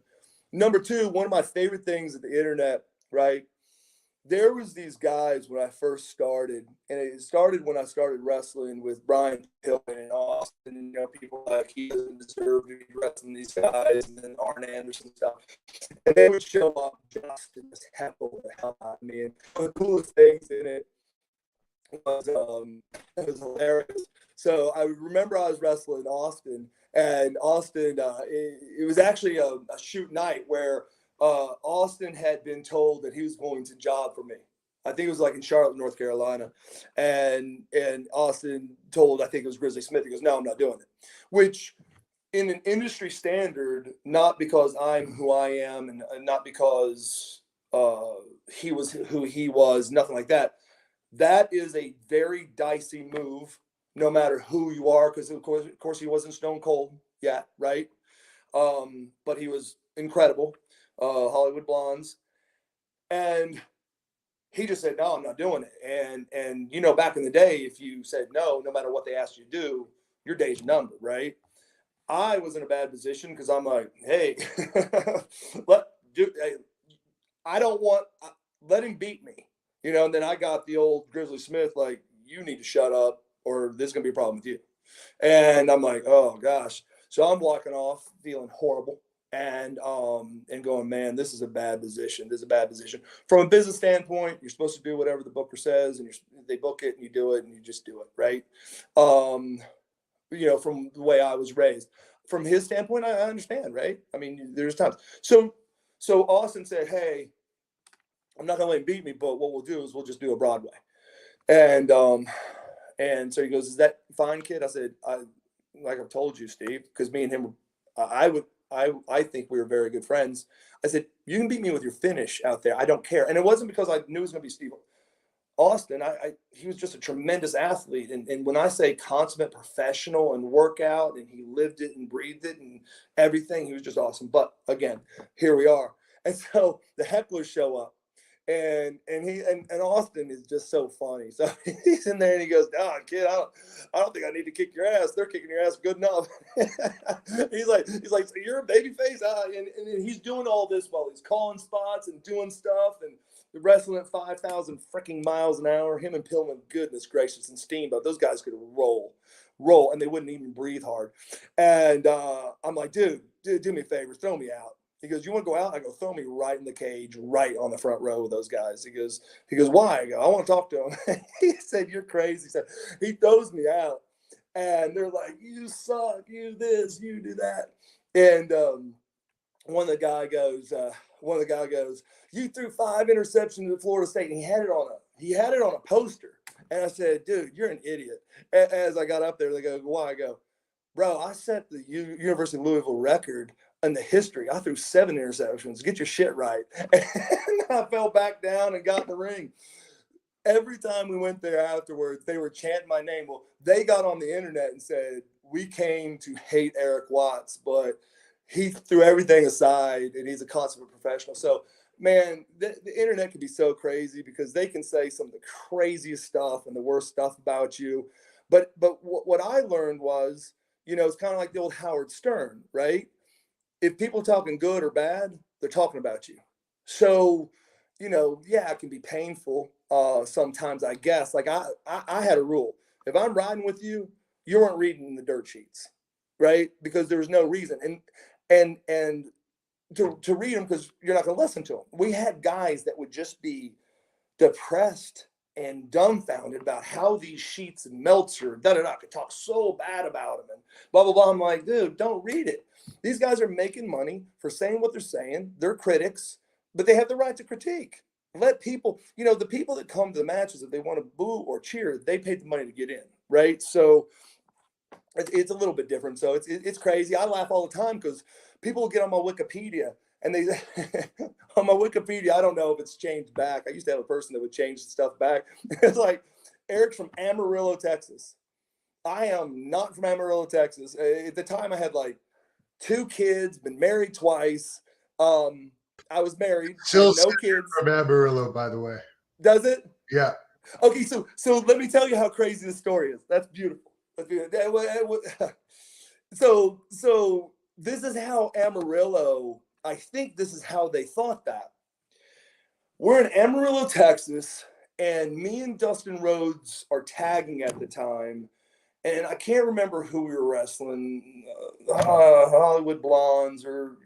Number two, one of my favorite things of the internet, right? There was these guys when I first started, and it started when I started wrestling with Brian Pillman and Austin, and people like he doesn't deserve to be wrestling these guys, and then Arn Anderson stuff. And they would show up just to just heckle the hell out of me. And one of the coolest things in it it was hilarious. So I remember I was wrestling Austin, and Austin, it was actually a shoot night where Austin had been told that he was going to job for me. I think it was like in Charlotte, North Carolina, and Austin told, I think it was Grizzly Smith. He goes, "No, I'm not doing it," which in an industry standard, not because I'm who I am, and not because he was who he was, nothing like that. That is a very dicey move, no matter who you are, because of course, he wasn't Stone Cold yet, right? But he was incredible, Hollywood Blondes, and he just said, "No, I'm not doing it." And back in the day, if you said no, no matter what they asked you to do, your day's numbered, right? I was in a bad position because I'm like, "Hey, hey, I don't want let him beat me." And then I got the old Grizzly Smith, like, "You need to shut up or there's going to be a problem with you." And I'm like, "Oh gosh." So I'm walking off feeling horrible and going, "Man, this is a bad position. This is a bad position." From a business standpoint, you're supposed to do whatever the booker says, and they book it and you do it and you just do it, right? Um, from the way I was raised. From his standpoint, I understand, right? I mean, there's times. So Austin said, "Hey, I'm not gonna let him beat me, but what we'll do is we'll just do a Broadway." And so he goes, "Is that fine, kid?" I said, like I've told you, Steve, because me and him, I think we were very good friends. I said, "You can beat me with your finish out there. I don't care." And it wasn't because I knew it was gonna be Steve Austin. He was just a tremendous athlete. And when I say consummate professional and workout, and he lived it and breathed it and everything, he was just awesome. But again, here we are. And so the hecklers show up, and Austin is just so funny. So he's in there and he goes, "Oh, kid, I don't think I need to kick your ass. They're kicking your ass good enough." he's like, "So you're a baby face?" And he's doing all this while he's calling spots and doing stuff and wrestling at 5,000 freaking miles an hour. Him and Pillman, goodness gracious, and Steamboat, those guys could roll, and they wouldn't even breathe hard. And I'm like, dude, do me a favor, throw me out. He goes, "You want to go out?" I go, "Throw me right in the cage, right on the front row with those guys." He goes, "Why?" I go, "I want to talk to him." He said, "You're crazy." He said, he throws me out, and they're like, "You suck, you this, you do that." And one of the guy goes, "You threw 5 interceptions at Florida State," and he had it on a poster. And I said, "Dude, you're an idiot." As I got up there, they go, "Why?" I go, "Bro, I set the University of Louisville record in the history. I threw 7 interceptions. Get your shit right." And I fell back down and got in the ring. Every time we went there afterwards, they were chanting my name. Well, they got on the internet and said, "We came to hate Eric Watts, but he threw everything aside and he's a consummate professional." So, man, the internet can be so crazy because they can say some of the craziest stuff and the worst stuff about you. But what I learned was, it's kind of like the old Howard Stern, right? If people are talking good or bad, they're talking about you. So, yeah, it can be painful sometimes, I guess. Like I had a rule: if I'm riding with you, you weren't reading the dirt sheets, right? Because there was no reason, and to read them because you're not going to listen to them. We had guys that would just be depressed and dumbfounded about how these sheets and Meltzer, could talk so bad about them and blah, blah, blah. I'm like, dude, don't read it. These guys are making money for saying what they're saying. They're critics, but they have the right to critique. Let people, the people that come to the matches, if they want to boo or cheer, they paid the money to get in, right? So it's a little bit different. So it's crazy. I laugh all the time because people will get on my Wikipedia and they on my Wikipedia, I don't know if it's changed back. I used to have a person that would change the stuff back. It's like, "Eric's from Amarillo, Texas." I am not from Amarillo, Texas. At the time, I had like 2 kids, been married twice. I was married. I Still had no kids. from Amarillo, by the way. Does it? Yeah. Okay, so let me tell you how crazy this story is. That's beautiful. That's beautiful. So this is how Amarillo. I think this is how they thought that. We're in Amarillo, Texas, and me and Dustin Rhodes are tagging at the time, and I can't remember who we were wrestling. Hollywood Blondes, or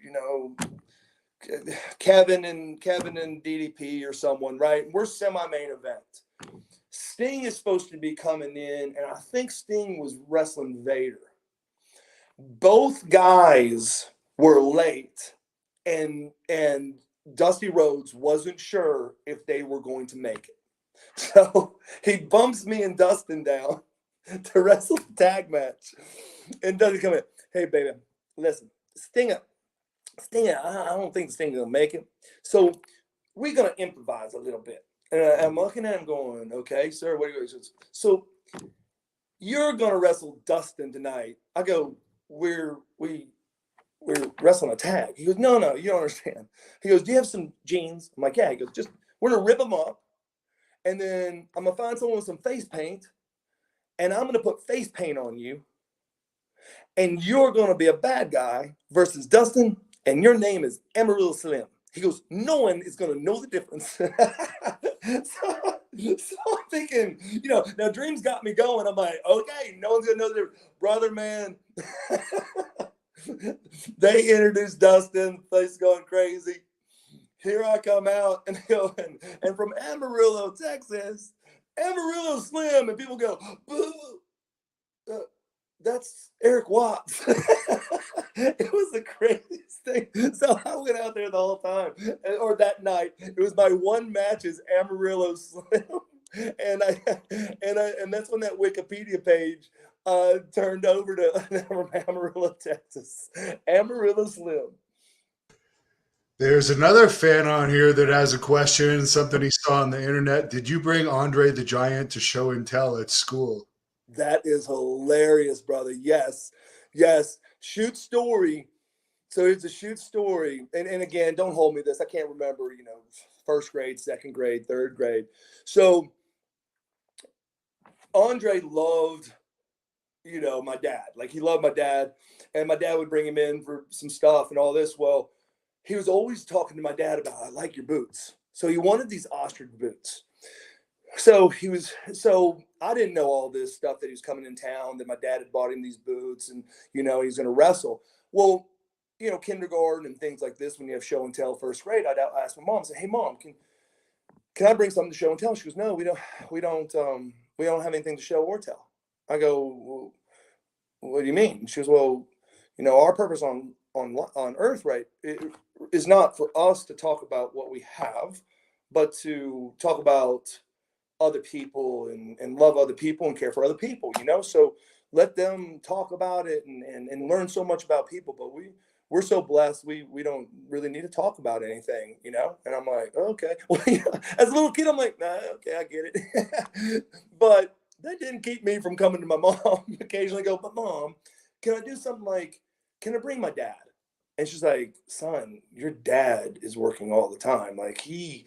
Kevin and DDP or someone, right? We're semi-main event. Sting is supposed to be coming in, and I think Sting was wrestling Vader. Both guys were late, and Dusty Rhodes wasn't sure if they were going to make it. So he bumps me and Dustin down to wrestle the tag match. And Dusty come in, hey, baby, listen, Sting, I don't think Sting's going to make it. So we're going to improvise a little bit. And I'm looking at him going, okay, sir, what are you going to do? So you're going to wrestle Dustin tonight. I go, we're wrestling a tag. He goes, no, you don't understand. He goes, do you have some jeans? I'm like, yeah. He goes, we're going to rip them up. And then I'm going to find someone with some face paint. And I'm going to put face paint on you. And you're going to be a bad guy versus Dustin. And your name is Amarillo Slim. He goes, no one is going to know the difference. So I'm thinking, now Dream's got me going. I'm like, okay, no one's going to know the difference. Brother, man. They introduced Dustin. Place is going crazy. Here I come out and and from Amarillo, Texas, Amarillo Slim. And people go, boo. That's Eric Watts. It was the craziest thing. So I went out there the whole time, or that night. It was my one match as Amarillo Slim, and that's when that Wikipedia page turned over to Amarillo, Texas. Amarillo Slim. There's another fan on here that has a question, something he saw on the internet. Did you bring Andre the Giant to show and tell at school? That is hilarious, brother. Yes. Shoot story. So it's a shoot story. And again, don't hold me this. I can't remember, first grade, second grade, third grade. So Andre loved, my dad. Like, he loved my dad. And my dad would bring him in for some stuff and all this. Well, he was always talking to my dad about, I like your boots. So he wanted these ostrich boots. So I didn't know all this stuff, that he was coming in town, that my dad had bought him these boots, and, he was going to wrestle. Well, kindergarten and things like this, when you have show and tell first grade, I'd ask my mom, say, hey, Mom, can I bring something to show and tell? She goes, no, we don't have anything to show or tell. I go, well, what do you mean? She goes, well, our purpose on earth, right, it is not for us to talk about what we have, but to talk about other people and love other people and care for other people, so let them talk about it and learn so much about people. But we're so blessed, we don't really need to talk about anything, and I'm like, okay. Well, as a little kid, I'm like, nah, okay, I get it. But that didn't keep me from coming to my mom occasionally, go, but Mom, can I do something, like, can I bring my dad? And she's like, son, your dad is working all the time. Like, he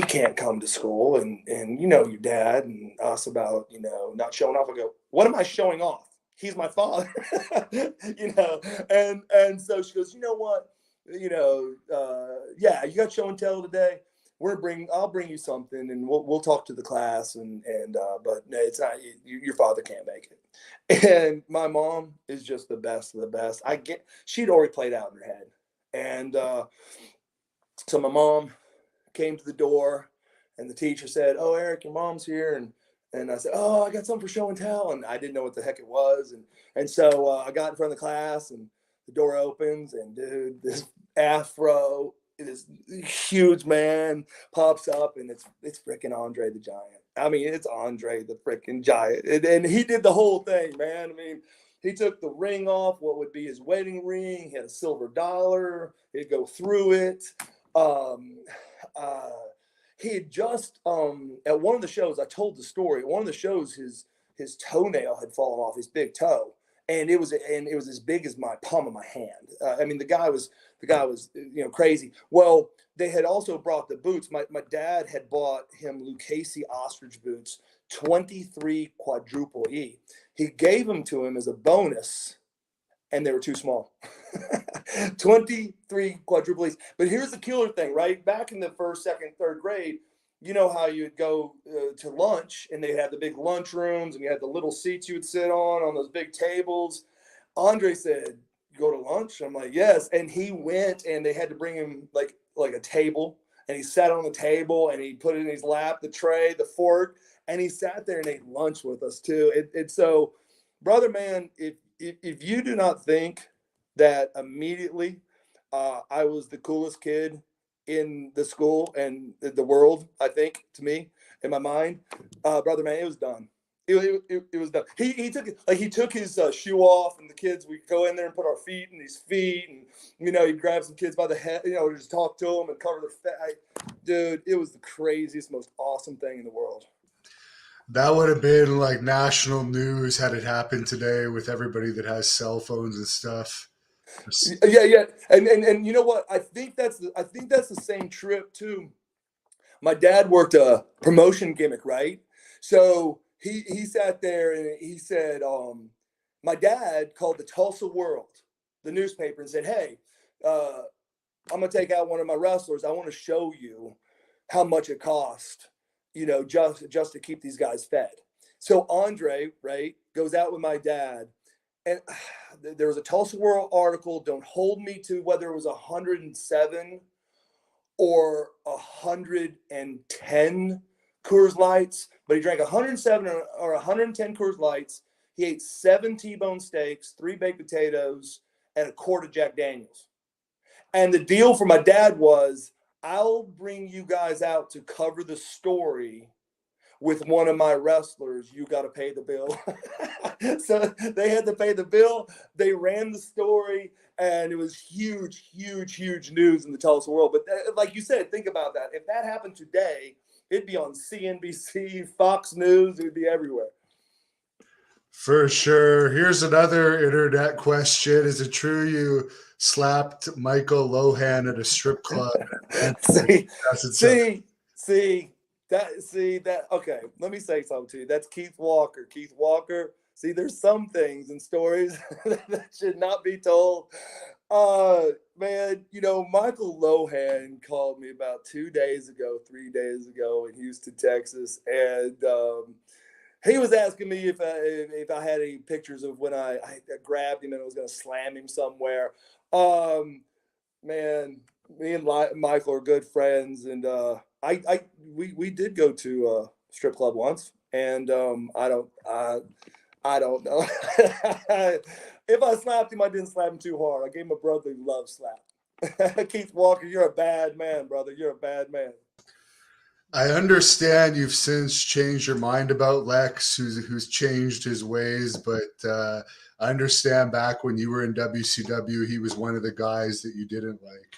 can't come to school, and your dad and us about, not showing off. I go, what am I showing off? He's my father. And so she goes, you know what? Yeah, you got show and tell today. I'll bring you something, and we'll talk to the class, but no, it's not, your father can't make it. And my mom is just the best of the best. She'd already played out in her head. And so my mom came to the door, and the teacher said, oh, Eric, your mom's here. And I said, oh, I got something for show and tell. And I didn't know what the heck it was. And so I got in front of the class, and the door opens, and dude, this afro, this huge man pops up, and it's freaking Andre the Giant. I mean, it's Andre the freaking Giant. And he did the whole thing, man. I mean, he took the ring off, what would be his wedding ring. He had a silver dollar. He'd go through it. He had just at one of the shows, I told the story, at one of the shows, his toenail had fallen off, his big toe, and it was as big as my palm of my hand. I mean, the guy was crazy. Well, they had also brought the boots. My dad had bought him Lucchese ostrich boots, 23 quadruple E. He gave them to him as a bonus, and they were too small. 23 quadruple E's. But here's the killer thing, right? Back in the first, second, third grade, you know how you'd go to lunch and they had the big lunch rooms and you had the little seats you would sit on those big tables. Andre said, "You go to lunch?" I'm like, "Yes." And he went, and they had to bring him like a table, and he sat on the table and he put it in his lap, the tray, the fork, and he sat there and ate lunch with us too. And so, brother, man, if you do not think that immediately I was the coolest kid in the school and the world, I think, to me, in my mind, brother, man, it was done. It was done. He took his shoe off, and the kids, we go in there and put our feet in his feet, and he'd grab some kids by the head, just talk to them and cover their face. Dude, it was the craziest, most awesome thing in the world. That would have been like national news had it happened today with everybody that has cell phones and stuff. Yeah, and you know what? I think that's the same trip too. My dad worked a promotion gimmick, right? So he sat there and he said, my dad called the Tulsa World, the newspaper, and said, "Hey, I'm gonna take out one of my wrestlers. I want to show you how much it cost, just to keep these guys fed." So Andre, right, goes out with my dad, and there was a Tulsa World article. Don't hold me to whether it was 107 or 110 Coors Lights, but he drank 107 or 110 Coors Lights. He ate 7 T-bone steaks, 3 baked potatoes, and a quart of Jack Daniels. And the deal for my dad was, "I'll bring you guys out to cover the story with one of my wrestlers. You got to pay the bill." So they had to pay the bill. They ran the story, and it was huge, huge, huge news in the Tulsa world. But like you said, think about that. If that happened today, it'd be on CNBC, Fox News. It would be everywhere. For sure. Here's another internet question. Is it true you slapped Michael Lohan at a strip club? See that. Okay, let me say something to you. That's Keith Walker. Keith Walker. See, there's some things and stories that should not be told. Man, Michael Lohan called me about 3 days ago in Houston, Texas, and he was asking me if I had any pictures of when I grabbed him and I was going to slam him somewhere. Man, me and Michael are good friends, and we did go to a strip club once, and I don't know. If I slapped him, I didn't slap him too hard. I gave him a brotherly love slap. Keith Walker, you're a bad man, brother. You're a bad man. I understand you've since changed your mind about Lex, who's changed his ways, but I understand back when you were in WCW, he was one of the guys that you didn't like.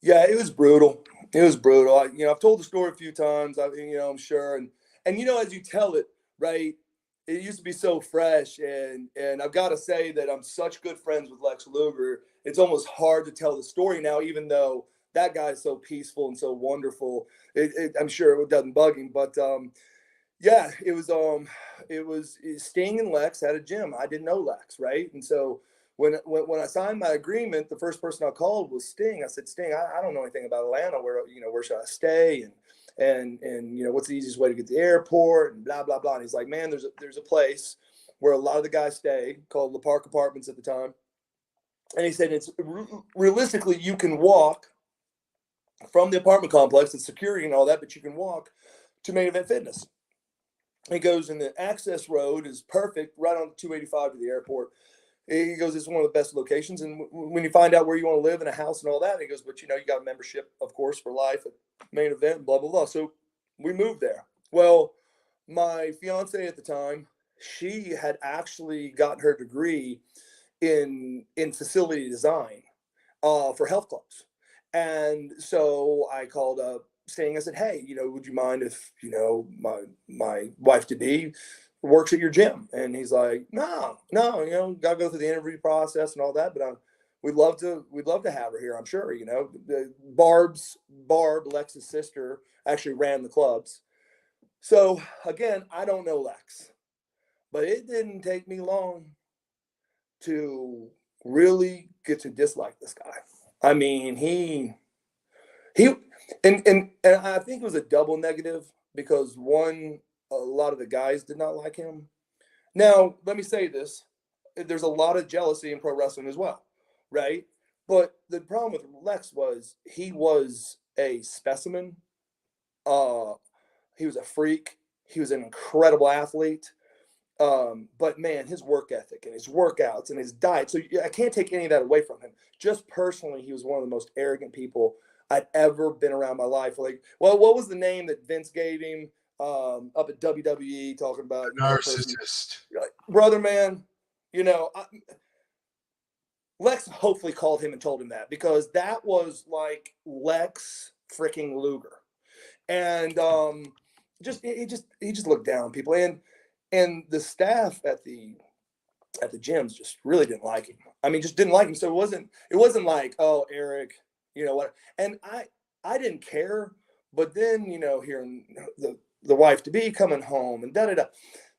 Yeah, it was brutal. It was brutal. I've told the story a few times. I'm sure, and as you tell it, right, it used to be so fresh, and I've got to say that I'm such good friends with Lex Luger. It's almost hard to tell the story now, even though that guy is so peaceful and so wonderful. I'm sure it doesn't bug him, but yeah, it was Sting and Lex had a gym. I didn't know Lex, right? And so when I signed my agreement, the first person I called was Sting. I said, "Sting, I don't know anything about Atlanta. Where should I stay? And what's the easiest way to get to the airport, and blah blah blah." And he's like, "Man, there's a place where a lot of the guys stay called the Park Apartments at the time." And he said, "It's realistically, you can walk from the apartment complex and security and all that, but you can walk to Main Event Fitness." He goes, and the access road is perfect right on 285 to the airport. He goes, "It's one of the best locations. And when you find out where you want to live in a house and all that," he goes, "but you got a membership, of course, for life at Main Event, blah, blah, blah." So we moved there. Well, my fiance at the time, she had actually gotten her degree in facility design for health clubs. And so I called up Sting. I said, "Hey, would you mind if, my wife to be works at your gym. And he's like, no, you know, got to go through the interview process and all that. But we'd love to have her here. I'm sure, you know, Barb, Lex's sister, actually ran the clubs. So again, I don't know Lex, but it didn't take me long to really get to dislike this guy. I mean, he and I think it was a double negative because one, a lot of the guys did not like him. Now, let me say this. There's a lot of jealousy in pro wrestling as well, right? But the problem with Lex was he was a specimen. He was a freak. He was an incredible athlete. But man, his work ethic and his workouts and his diet. So I can't take any of that away from him. Just personally, he was one of the most arrogant people I'd ever been around in my life. Like, well, what was the name that Vince gave him up at WWE talking about narcissist? Like, brother, man, you know, Lex hopefully called him and told him that because that was like Lex freaking Luger. And he just looked down on people. And the staff at the gyms just really didn't like him. I mean, just didn't like him. So it wasn't like, oh, Eric, you know what? And I didn't care. But then, you know, hearing the wife to be coming home and da da da.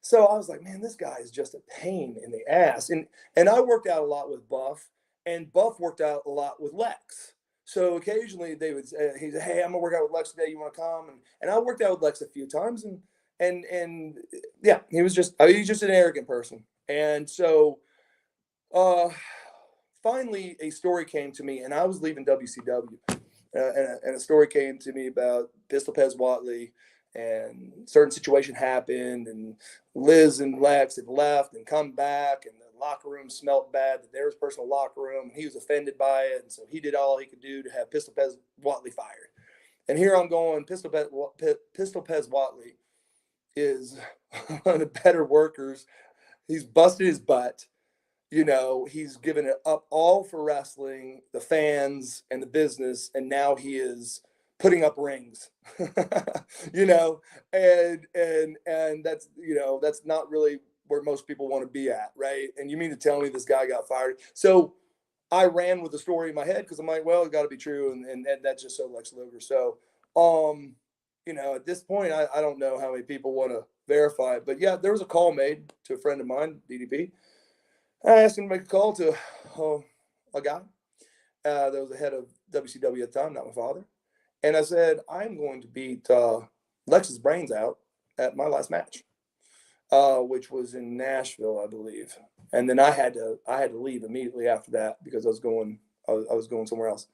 So I was like, man, this guy is just a pain in the ass. And I worked out a lot with Buff, and Buff worked out a lot with Lex. So occasionally they would say, he'd say, hey, I'm gonna work out with Lex today. You want to come? And I worked out with Lex a few times, and yeah, he was just an arrogant person. And so finally a story came to me, and I was leaving WCW, and a story came to me about Pistol Pez Watley, and certain situation happened, and Liz and Lex had left and come back, and the locker room smelled bad, that there was personal locker room, and he was offended by it, and so he did all he could do to have Pistol Pez Watley fired. And here I'm going, Pistol Pez Watley is one of the better workers. He's busted his butt. You know, he's given it up all for wrestling, the fans, and the business, and now he is putting up rings. You know, and that's, you know, that's not really where most people want to be at, right? And you mean to tell me this guy got fired? So I ran with the story in my head because I'm like, well, it got to be true, and that's just so Lex Luger. So you know, at this point, I don't know how many people want to verify it, but yeah, there was a call made to a friend of mine, DDP. I asked him to make a call to a guy that was the head of WCW at the time, not my father. And I said, I'm going to beat Lex's brains out at my last match, which was in Nashville, I believe. And then I had to leave immediately after that because I was going somewhere else.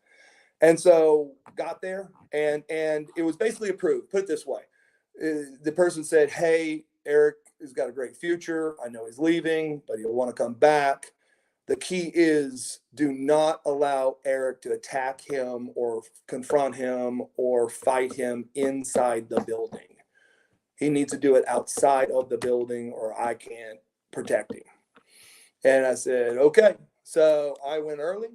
And so got there, and it was basically approved. Put it this way. The person said, hey, Eric has got a great future. I know he's leaving, but he'll want to come back. The key is do not allow Eric to attack him or confront him or fight him inside the building. He needs to do it outside of the building or I can't protect him. And I said, okay. So I went early,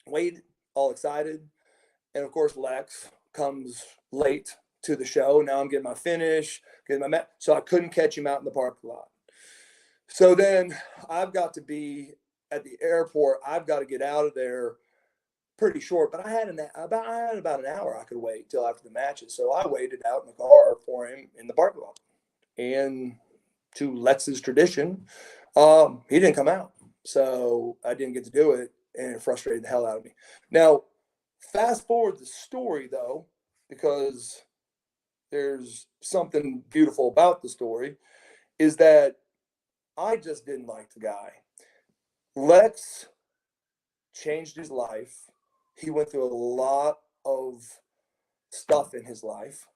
waited, all excited. And of course, Lex comes late to the show. Now I'm getting my finish, getting my match. So I couldn't catch him out in the parking lot. So then I've got to be at the airport. I've got to get out of there pretty short, but I had about an hour I could wait till after the matches. So I waited out in the car for him in the parking lot. And to Lex's tradition, he didn't come out. So I didn't get to do it, and it frustrated the hell out of me. Now, fast forward the story, though, because there's something beautiful about the story, is that I just didn't like the guy. Lex changed his life. He went through a lot of stuff in his life.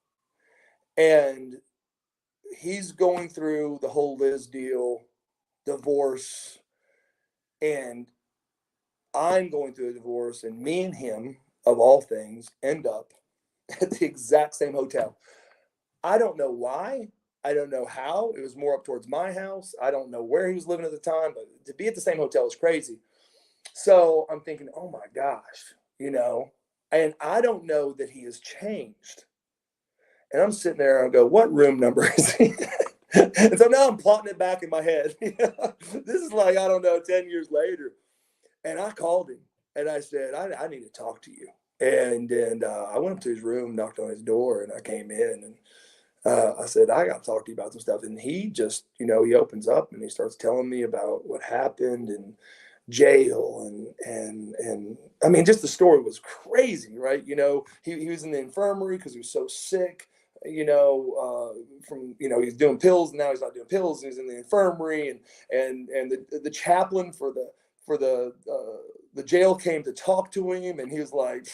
And he's going through the whole Liz deal, divorce, and I'm going through a divorce, and me and him, of all things, end up at the exact same hotel. I don't know why. I don't know how. It was more up towards my house. I don't know where he was living at the time, but to be at the same hotel is crazy. So I'm thinking, oh my gosh, you know, and I don't know that he has changed. And I'm sitting there and I go, what room number is he? And so now I'm plotting it back in my head. This is like, I don't know, 10 years later. And I called him and I said, I need to talk to you. And I went up to his room, knocked on his door, and I came in and I said, I got to talk to you about some stuff. And he just, he opens up and he starts telling me about what happened in jail and I mean, just the story was crazy, right? He was in the infirmary because he was so sick. He's doing pills, and now he's not doing pills. He's in the infirmary, and the chaplain for the jail came to talk to him, and he was like,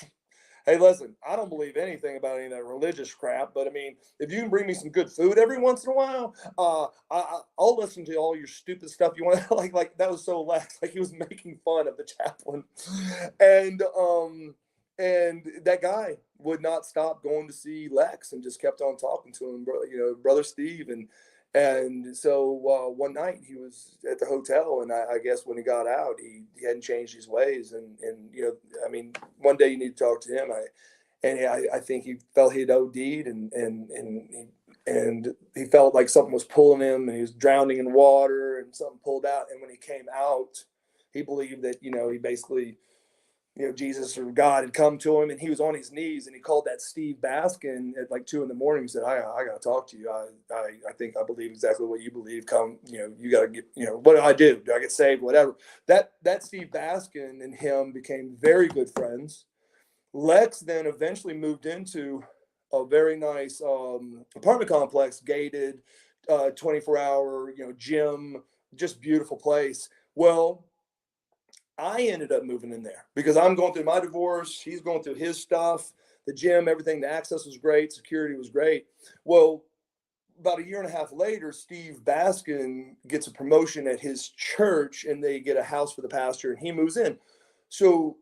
hey, listen, I don't believe anything about any of that religious crap, but I mean, if you can bring me some good food every once in a while, I'll listen to all your stupid stuff you want. Like that was so lax. Like he was making fun of the chaplain, and that guy would not stop going to see Lex and just kept on talking to him, brother Steve, and so one night he was at the hotel, and I guess when he got out, he hadn't changed his ways. And I mean, one day you need to talk to him. I think he felt he'd OD'd, and he felt like something was pulling him, and he was drowning in water, and something pulled out. And when he came out, he believed that he basically, Jesus or God had come to him, and he was on his knees, and he called that Steve Baskin at like 2 a.m. He said, I got to talk to you. I think I believe exactly what you believe. Come, you got to get, what do I do? Do I get saved? Whatever. That Steve Baskin and him became very good friends. Lex then eventually moved into a very nice apartment complex, gated, 24-hour, gym, just beautiful place. Well, I ended up moving in there because I'm going through my divorce. He's going through his stuff, the gym, everything. The access was great. Security was great. Well, about a year and a half later, Steve Baskin gets a promotion at his church, and they get a house for the pastor, and he moves in. So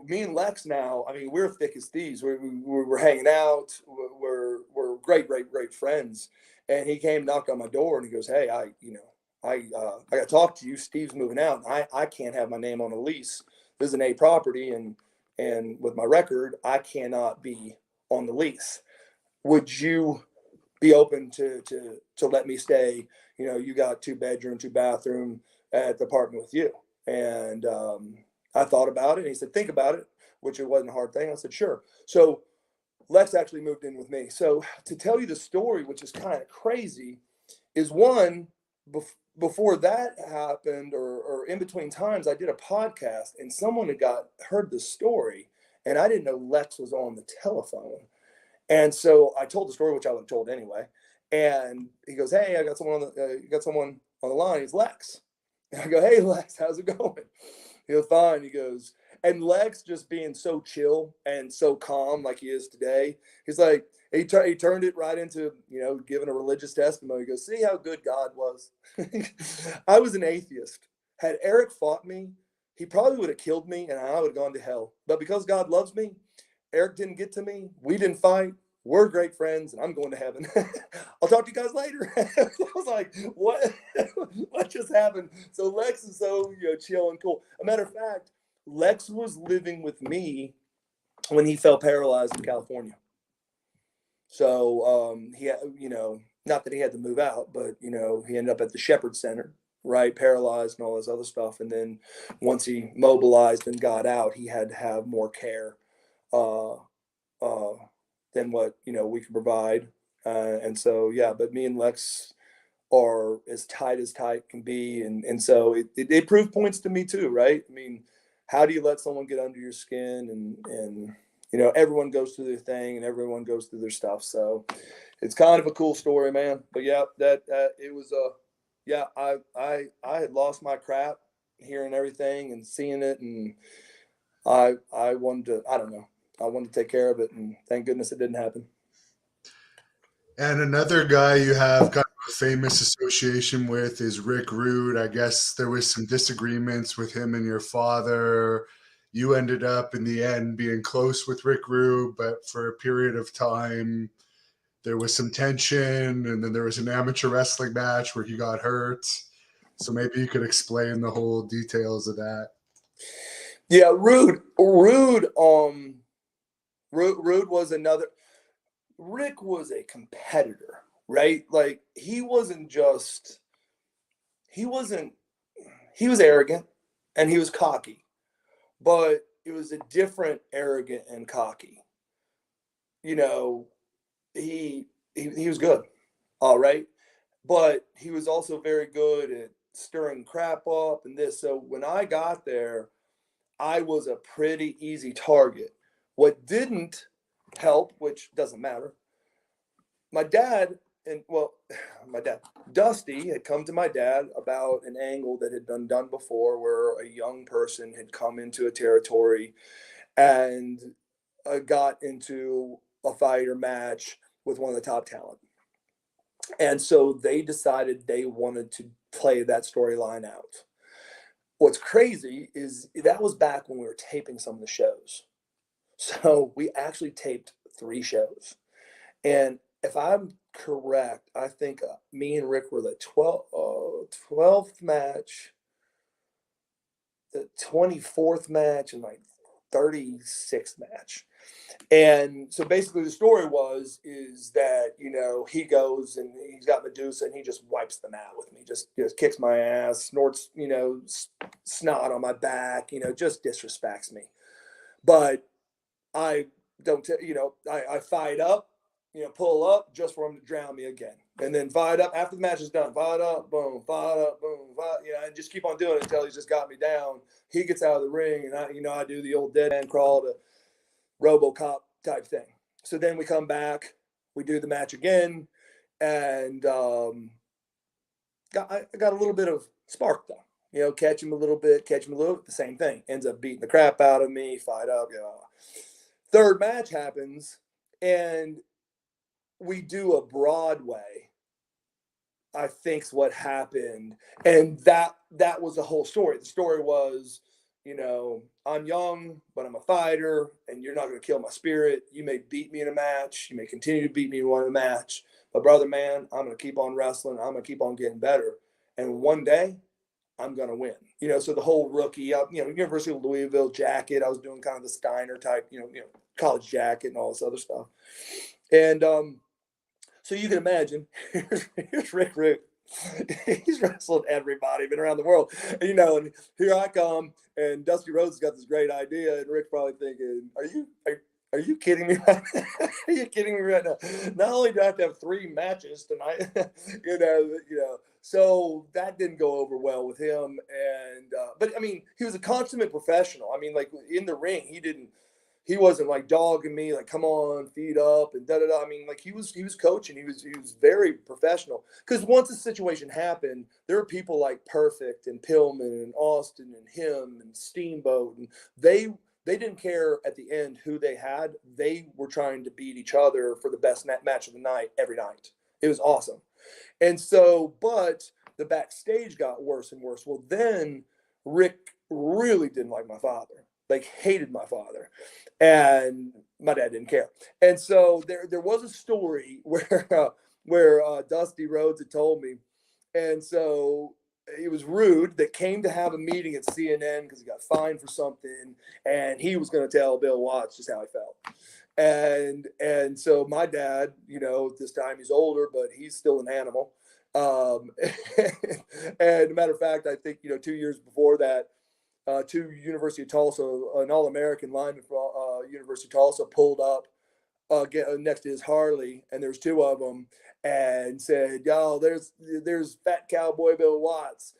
me and Lex now, I mean, we're thick as thieves. We're hanging out. We're great friends. And he came, knocked on my door, and he goes, hey, I got to talk to you. Steve's moving out. I can't have my name on a lease. This is an A property, and with my record, I cannot be on the lease. Would you be open to let me stay? You got 2-bedroom, 2-bathroom at the apartment with you. And I thought about it, and he said, think about it, which it wasn't a hard thing. I said, sure. So Lex actually moved in with me. So to tell you the story, which is kind of crazy, is one, before that happened, or in between times, I did a podcast, and someone had heard the story, and I didn't know Lex was on the telephone. And so I told the story, which I would have told anyway. And he goes, hey, I got someone on the line. He's Lex. And I go, hey, Lex, how's it going? He goes, fine. He goes, and Lex just being so chill and so calm like he is today. He's like, he turned it right into, giving a religious testimony. He goes, see how good God was? I was an atheist. Had Eric fought me, he probably would have killed me, and I would have gone to hell. But because God loves me, Eric didn't get to me. We didn't fight. We're great friends, and I'm going to heaven. I'll talk to you guys later. I was like, what? What just happened? So Lex is so chill and cool. A matter of fact, Lex was living with me when he fell paralyzed in California. So he, not that he had to move out, but he ended up at the Shepherd Center, right, paralyzed and all this other stuff. And then once he mobilized and got out, he had to have more care than what we could provide. And so but me and Lex are as tight can be, and so it proved points to me too, right? I mean, how do you let someone get under your skin? And everyone goes through their thing, and everyone goes through their stuff. So it's kind of a cool story, man. But that it was I had lost my crap hearing everything and seeing it, and I wanted to, I don't know, I wanted to take care of it, and thank goodness it didn't happen. And another guy you have kind of a famous association with is Rick Rude. I guess there was some disagreements with him and your father. You ended up in the end being close with Rick Rude, but for a period of time there was some tension, and then there was an amateur wrestling match where he got hurt. So maybe you could explain the whole details of that. Yeah, Rude was another. Rick was a competitor, right? Like he was arrogant and he was cocky, but it was a different arrogant and cocky. You know, he was good, all right, but he was also very good at stirring crap up and this. So when I got there, I was a pretty easy target. What didn't help, which doesn't matter, my dad and well, my dad, Dusty, had come to my dad about an angle that had been done before where a young person had come into a territory and got into a fight or match with one of the top talent. And so they decided they wanted to play that storyline out. What's crazy is that was back when we were taping some of the shows. So we actually taped 3 shows. And if I'm correct, I think me and Rick were the 12th match, the 24th match, and like 36th match. And so basically the story is that, he goes and he's got Medusa and he just wipes the mat with me, just kicks my ass, snorts, snot on my back, just disrespects me. But I don't, I fight up, pull up just for him to drown me again. And then fight up after the match is done, fight up, boom, fight, and just keep on doing it until he's just got me down. He gets out of the ring and I do the old dead man crawl to RoboCop type thing. So then we come back, we do the match again, and I got a little bit of spark though. Catch him a little bit, the same thing. Ends up beating the crap out of me, fight up. Third match happens, and we do a Broadway, I think's what happened. And that was the whole story. The story was, I'm young, but I'm a fighter, and you're not going to kill my spirit. You may beat me in a match. You may continue to beat me in one match. But brother, man, I'm going to keep on wrestling. I'm going to keep on getting better. And one day, I'm going to win. So the whole rookie, University of Louisville jacket, I was doing kind of the Steiner type, college jacket and all this other stuff. And so you can imagine, here's Rick. He's wrestled everybody, been around the world, and here I come, and Dusty Rhodes has got this great idea, and Rick's probably thinking, are you kidding me right now? Are you kidding me right now? Not only do I have to have 3 matches tonight, so that didn't go over well with him. And but I mean, he was a consummate professional. I mean, like in the ring, he wasn't like dogging me, like, come on, feet up and da-da-da. I mean, like he was coaching. He was very professional. Because once the situation happened, there were people like Perfect and Pillman and Austin and him and Steamboat. And they didn't care at the end who they had. They were trying to beat each other for the best match of the night every night. It was awesome. And so, but the backstage got worse and worse. Well, then Rick really didn't like my father. Like hated my father, and my dad didn't care. And so there was a story where Dusty Rhodes had told me, and so it was Rude that came to have a meeting at CNN because he got fined for something, and he was going to tell Bill Watts just how he felt. And so my dad, this time he's older, but he's still an animal. And as a matter of fact, I think 2 years before that. To University of Tulsa, an All-American lineman from University of Tulsa pulled up next to his Harley, and there's 2 of them, and said, "Yo, there's Fat Cowboy Bill Watts.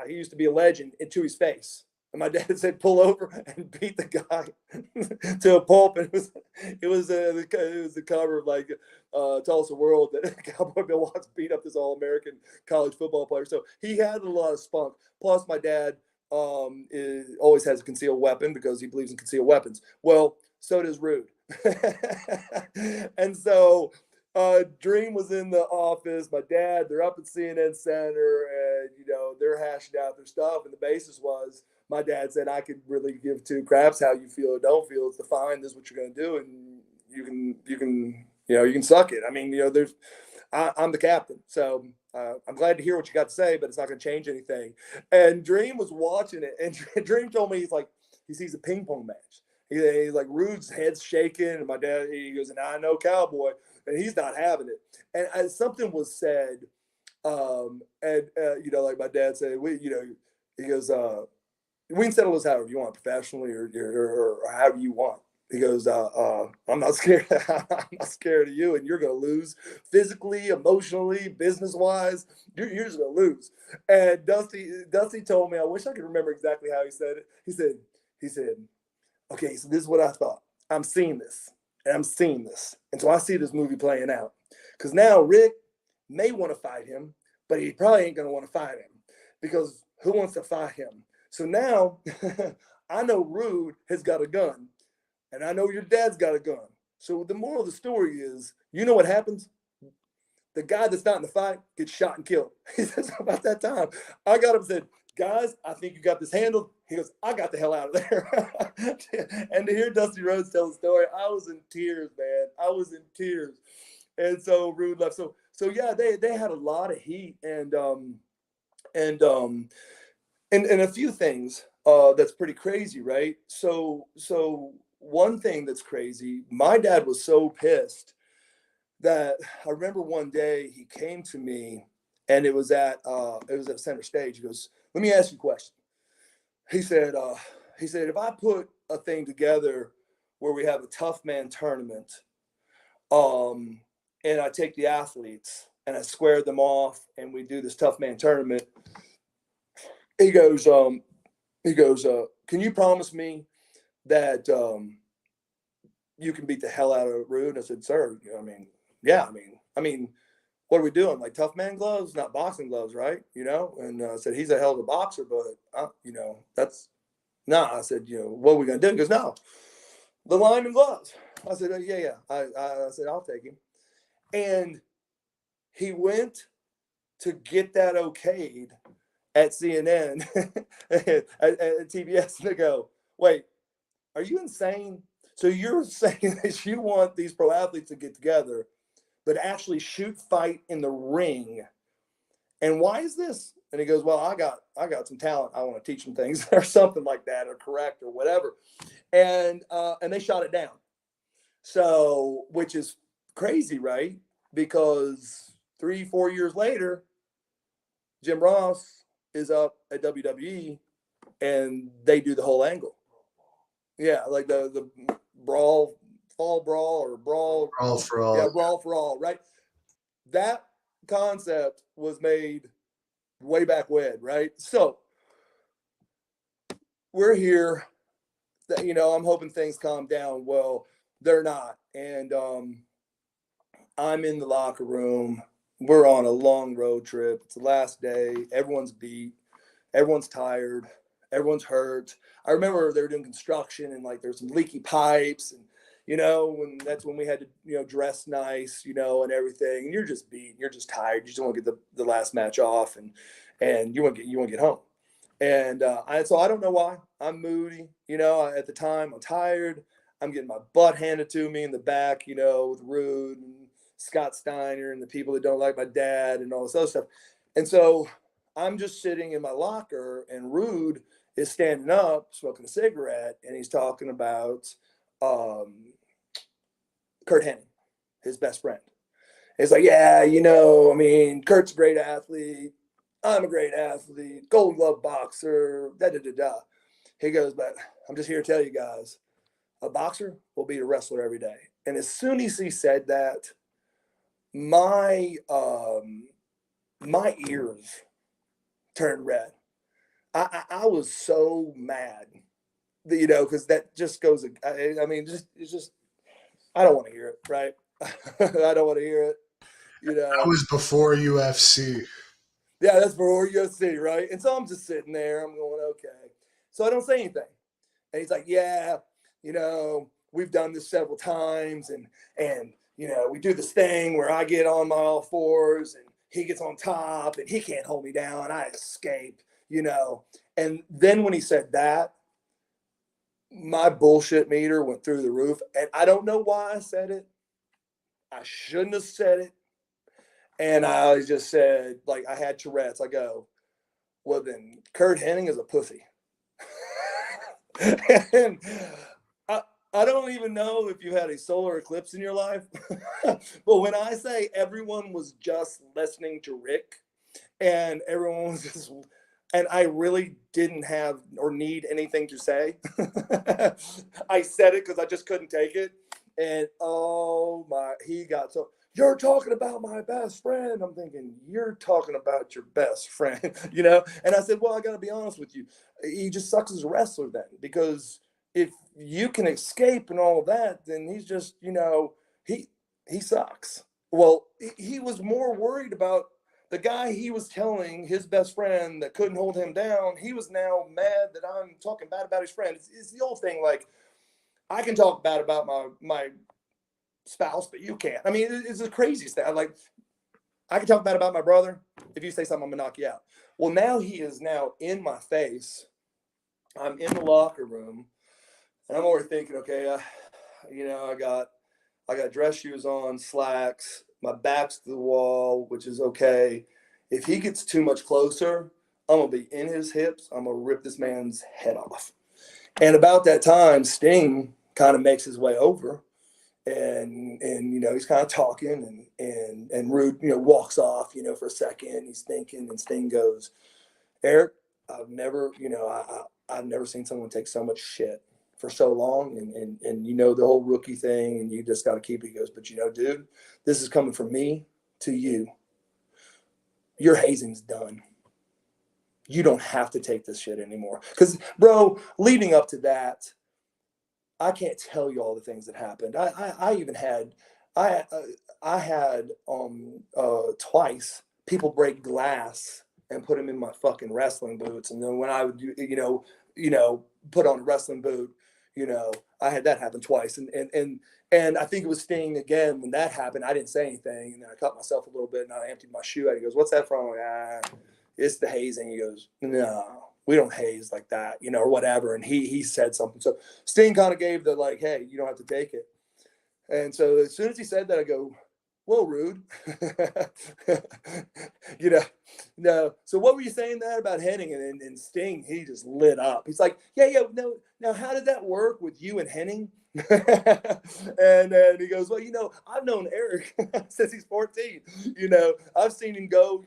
He used to be a legend," to his face. And my dad said, "Pull over," and beat the guy to a pulp. And it was the cover of like Tulsa World that Cowboy Bill Watts beat up this All-American college football player. So he had a lot of spunk. Plus, my dad always has a concealed weapon because he believes in concealed weapons. Well, so does Rude. And so Dream was in the office. My dad, they're up at CNN Center, and they're hashing out their stuff. And the basis was my dad said, "I could really give 2 craps how you feel or don't feel. It's fine. This is what you're going to do, and you can suck it. I mean, I'm the captain, so I'm glad to hear what you got to say, but it's not going to change anything." And Dream was watching it, and Dream told me he sees a ping pong match. He's like, Rude's head's shaking, and my dad, he goes, "And I know Cowboy." and he's not having it. And something was said, like my dad said, he goes, we can settle this however you want, professionally or however you want. He goes, I'm not scared. I'm not scared of you, and you're going to lose physically, emotionally, business-wise. You're just going to lose. And Dusty told me, I wish I could remember exactly how he said it. He said, okay, so this is what I thought. I'm seeing this, and so I see this movie playing out. Because now Rick may want to fight him, but he probably ain't going to want to fight him, because who wants to fight him? So now I know Rude has got a gun, and I know your dad's got a gun. So the moral of the story is, you know what happens? The guy that's not in the fight gets shot and killed. He says, about that time, I got him and said, guys, I think you got this handled. He goes, I got the hell out of there. And to hear Dusty Rhodes tell the story, I was in tears, man. I was in tears. And so Rude left. So yeah, they had a lot of heat, and a few things that's pretty crazy, right? So one thing that's crazy, my dad was so pissed that I remember one day he came to me, and it was at center stage. He goes, let me ask you a question. He said, if I put a thing together where we have a tough man tournament, and I take the athletes and I square them off and we do this tough man tournament, he goes, can you promise me that you can beat the hell out of Rude? I said, sir, yeah, what are we doing? Like tough man gloves, not boxing gloves, right? And I said, he's a hell of a boxer, but that's I said, what are we gonna do? He goes, no, the lineman gloves. I said, yeah. I said, I'll take him. And he went to get that okayed at CNN, at TBS, and they go, wait, are you insane? So you're saying that you want these pro athletes to get together, but actually shoot fight in the ring? And why is this? And he goes, well, I got some talent. I want to teach them things or something like that, or correct or whatever. And they shot it down. So, which is crazy, right? Because 3-4 years later, Jim Ross is up at WWE, and they do the whole angle. Yeah, like the fall brawl, or brawl for all. Yeah, brawl for all, right? That concept was made way back when, right? So we're here. I'm hoping things calm down. Well, they're not, and I'm in the locker room. We're on a long road trip. It's the last day. Everyone's beat. Everyone's tired. Everyone's hurt. I remember they were doing construction, and like there's some leaky pipes, and when that's when we had to dress nice, and everything. And you're just beat. You're just tired. You just want to get the last match off, and you want to get home. And so I don't know why I'm moody. At the time I'm tired. I'm getting my butt handed to me in the back, with Rude and Scott Steiner and the people that don't like my dad and all this other stuff. And so I'm just sitting in my locker, and Rude is standing up, smoking a cigarette, and he's talking about Kurt Hennig, his best friend. It's like, yeah, Kurt's a great athlete. I'm a great athlete, Golden Glove boxer, da-da-da-da. He goes, but I'm just here to tell you guys, a boxer will beat a wrestler every day. And as soon as he said that, my ears turned red. I was so mad, because that just goes, it's just, I don't want to hear it, right? I don't want to hear it. That was before UFC. Yeah, that's before UFC, right? And so I'm just sitting there. I'm going, okay. So I don't say anything. And he's like, yeah, we've done this several times. And we do this thing where I get on my all fours and he gets on top and he can't hold me down. I escape, And then when he said that, my bullshit meter went through the roof. And I don't know why I said it. I shouldn't have said it. And I just said, like, I had Tourette's. I go, well, then Kurt Hennig is a pussy. And I don't even know if you had a solar eclipse in your life, but when I say everyone was just listening to Rick, and everyone was just, and I really didn't have or need anything to say. I said it because I just couldn't take it. And oh my, he got so, you're talking about my best friend. I'm thinking, you're talking about your best friend, you know? And I said, well, I got to be honest with you. He just sucks as a wrestler then, because if you can escape and all of that, then he's just, you know, he sucks. Well, he was more worried about the guy he was telling his best friend that couldn't hold him down. He was now mad that I'm talking bad about his friend. It's the old thing, like, I can talk bad about my spouse, but you can't. I mean, it's the craziest thing. Like, I can talk bad about my brother. If you say something, I'm gonna knock you out. Well, now he is now in my face. I'm in the locker room, and I'm already thinking, okay, you know, I got dress shoes on, slacks, my back's to the wall, which is okay. If he gets too much closer, I'm gonna be in his hips. I'm gonna rip this man's head off. And about that time, Sting kind of makes his way over, and you know, he's kind of talking, and Rude, you know, walks off, you know, for a second. He's thinking, and Sting goes, Eric, I've never, you know, I've never seen someone take so much shit for so long, and you know, the whole rookie thing, and you just got to keep it. He goes, but you know, dude, this is coming from me to you. Your hazing's done. You don't have to take this shit anymore. Because, bro, leading up to that, I can't tell you all the things that happened. I even had, I I had twice people break glass and put them in my fucking wrestling boots, and then when I would do, put on a wrestling boot, you know, I had that happen twice, and I think it was Sting again when that happened. I didn't say anything, and then I cut myself a little bit, and I emptied my shoe out. He goes, "What's that from?" I'm like, it's the hazing. He goes, "No, we don't haze like that, you know, or whatever." And he said something. So Sting kind of gave the like, "Hey, you don't have to take it." And so as soon as he said that, I go, "Whoa, Rude." you know, no. So what were you saying that about Henning? And Sting, he just lit up. He's like, yeah, no. Now, how did that work with you and Henning? and then he goes, well, you know, I've known Eric since he's 14. You know, I've seen him go,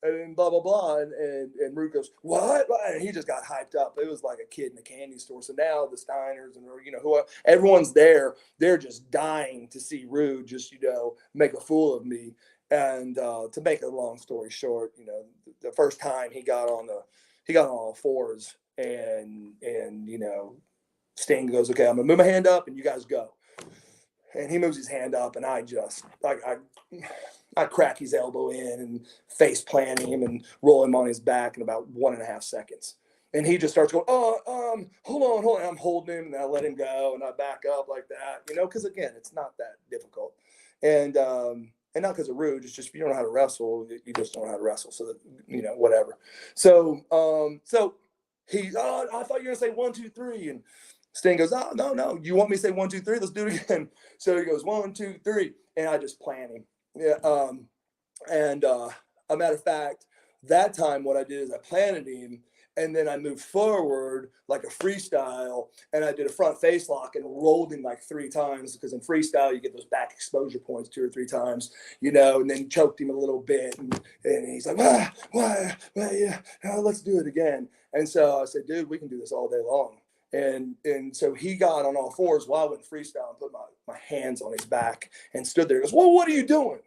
and blah blah blah, and Rude goes, what? And he just got hyped up. It was like a kid in a candy store. So now the Steiners and who everyone's there, they're just dying to see Rude just make a fool of me. And to make a long story short, the first time he got on all fours, and Sting goes, okay, I'm gonna move my hand up and you guys go. And he moves his hand up, and I just I crack his elbow in and face plant him and roll him on his back in about 1.5 seconds. And he just starts going, hold on. I'm holding him, and I let him go, and I back up like that, because again, it's not that difficult. And not because of Rude, it's just if you don't know how to wrestle, you just don't know how to wrestle. So that, whatever. So he, I thought you were gonna say 1, 2, 3, and Sting goes, oh no, you want me to say 1, 2, 3? Let's do it again. So he goes 1, 2, 3, and I just plant him. Yeah. A matter of fact, that time what I did is I planted him, and then I moved forward like a freestyle, and I did a front face lock and rolled him like 3 times, because in freestyle you get those back exposure points 2 or 3 times, and then choked him a little bit, and he's like, why, yeah, let's do it again. And so I said, dude, we can do this all day long. And so he got on all fours while I went freestyle and put my hands on his back and stood there. He goes, well, what are you doing?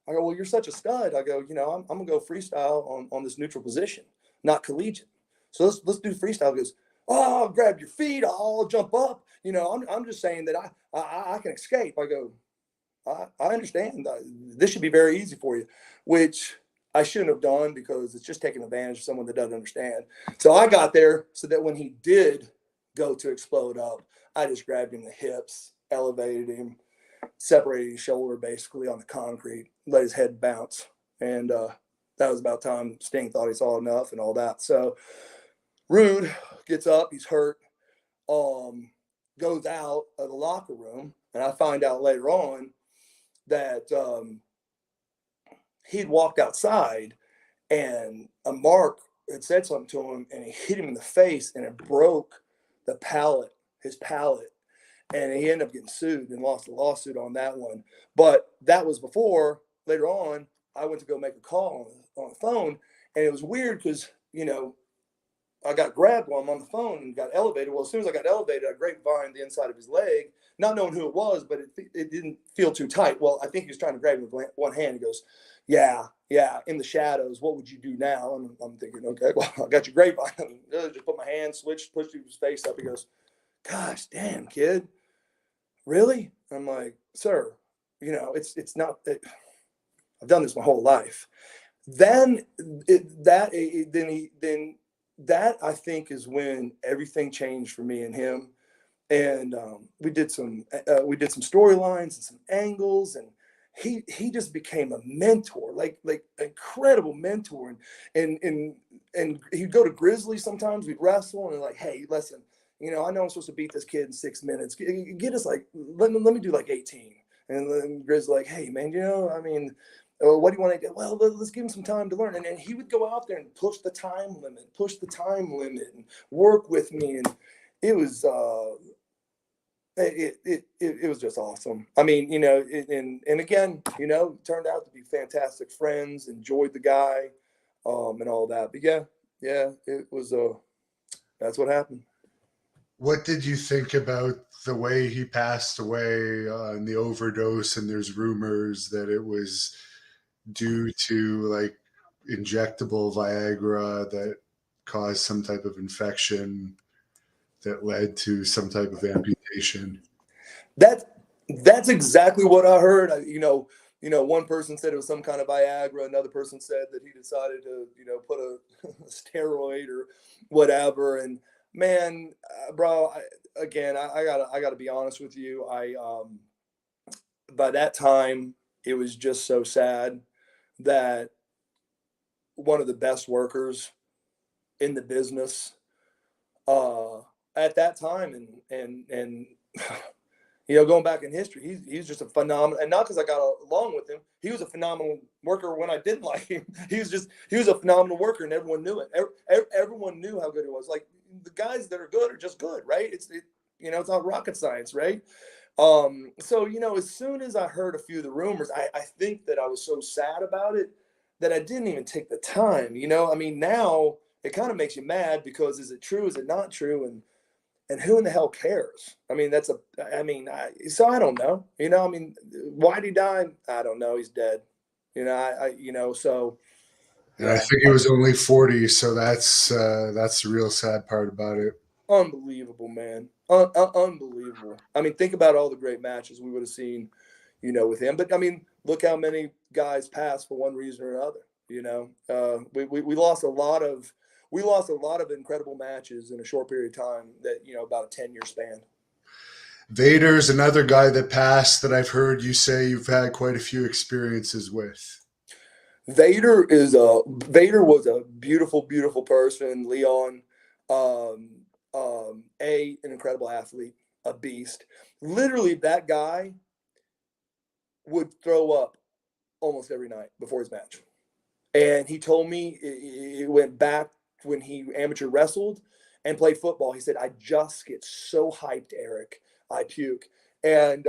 I go, well, you're such a stud. I go, I'm going to go freestyle on this neutral position, not collegiate. So let's do freestyle. He goes, oh, I'll grab your feet. I'll jump up. I'm just saying that I can escape. I go, I understand. This should be very easy for you, which I shouldn't have done, because it's just taking advantage of someone that doesn't understand. So I got there so that when he did go to explode up, I just grabbed him in the hips, elevated him, separated his shoulder basically on the concrete, let his head bounce. And that was about time Sting thought he saw enough and all that. So Rude gets up, he's hurt, goes out of the locker room, and I find out later on that he'd walked outside, and a mark had said something to him, and he hit him in the face, and it broke his palate. and he ended up getting sued and lost a lawsuit on that one. But that was before. Later on, I went to go make a call on the phone, and it was weird because, you know, I got grabbed while I'm on the phone and got elevated. Well, as soon as I got elevated, I grapevine the inside of his leg, not knowing who it was, but it didn't feel too tight. Well, I think he was trying to grab me with one hand. He goes, yeah, in the shadows, what would you do now? And I'm thinking, okay, well, I got your grapevine. Just put my hand, pushed his face up. He goes, gosh, damn, kid, really? I'm like, sir, you know, it's not. I've done this my whole life. Then that I think is when everything changed for me and him. And we did some storylines and some angles, and he just became a mentor, like incredible mentor. And he'd go to Grizzly sometimes. We'd wrestle and like, hey, listen, you know, I know I'm supposed to beat this kid in 6 minutes. Get us like let me do like 18. And then Grizzly like, hey man, you know, I mean, what do you want to do? Well, let's give him some time to learn. And then he would go out there and push the time limit, and work with me. And it was it was just awesome. I mean, you know, and again, you know, turned out to be fantastic friends. Enjoyed the guy, and all that. But yeah, it was that's what happened. What did you think about the way he passed away in the overdose? And there's rumors that it was due to like injectable Viagra that caused some type of infection that led to some type of amputation. That's exactly what I heard. One person said it was some kind of Viagra. Another person said that he decided to, you know, put a steroid or whatever. And man, bro, I gotta be honest with you. By that time, it was just so sad that one of the best workers in the business at that time, and you know, going back in history, he's just a phenomenal, and not because I got along with him, he was a phenomenal worker when I didn't like him. He was a phenomenal worker, and everyone knew it. Everyone knew how good he was. Like the guys that are good are just good, right? You know, it's not rocket science, right? So, you know, as soon as I heard a few of the rumors, I think that I was so sad about it that I didn't even take the time. You know, I mean, now it kind of makes you mad because is it true? Is it not true? And who in the hell cares? I mean, so I don't know. You know, I mean, why did he die? I don't know. He's dead. You know, you know, so. And I think he was only 40, so that's the real sad part about it. Unbelievable, man. Unbelievable. I mean, think about all the great matches we would have seen, you know, with him. But I mean, look how many guys passed for one reason or another. You know, we lost a lot of incredible matches in a short period of time. That, you know, about a 10-year span. Vader's another guy that passed that I've heard you say you've had quite a few experiences with. Vader was a beautiful, beautiful person. Leon, an incredible athlete, a beast. Literally, that guy would throw up almost every night before his match. And he told me it went back when he amateur wrestled and played football. He said, I just get so hyped, Eric. I puke. And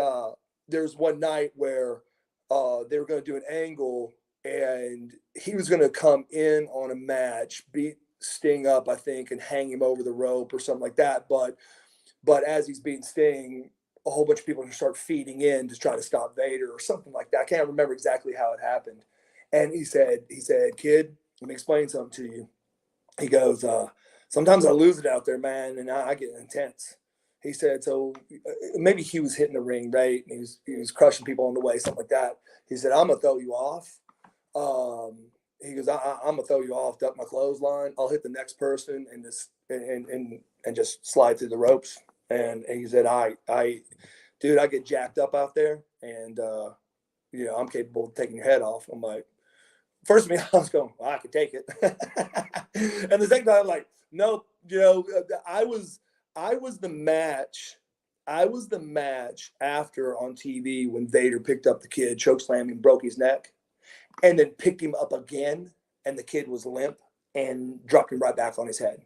there's one night where they were going to do an angle, and he was going to come in on a match, beat Sting up, I think, and hang him over the rope or something like that. But as he's beating Sting, a whole bunch of people start feeding in to try to stop Vader or something like that. I can't remember exactly how it happened. And he said, kid, let me explain something to you. He goes, sometimes I lose it out there, man, and I get intense. He said, so maybe he was hitting the ring, right? And he was crushing people on the way, something like that. He said, I'm going to throw you off. He goes, I'm going to throw you off, duck my clothesline. I'll hit the next person and just slide through the ropes. And he said, dude, I get jacked up out there, and, you know, I'm capable of taking your head off. I'm like, first of me, I was going, well, I could take it. And the second time, I'm like, no, you know, I was the match. I was the match after on TV when Vader picked up the kid, chokeslammed him, broke his neck, and then picked him up again, and the kid was limp and dropped him right back on his head.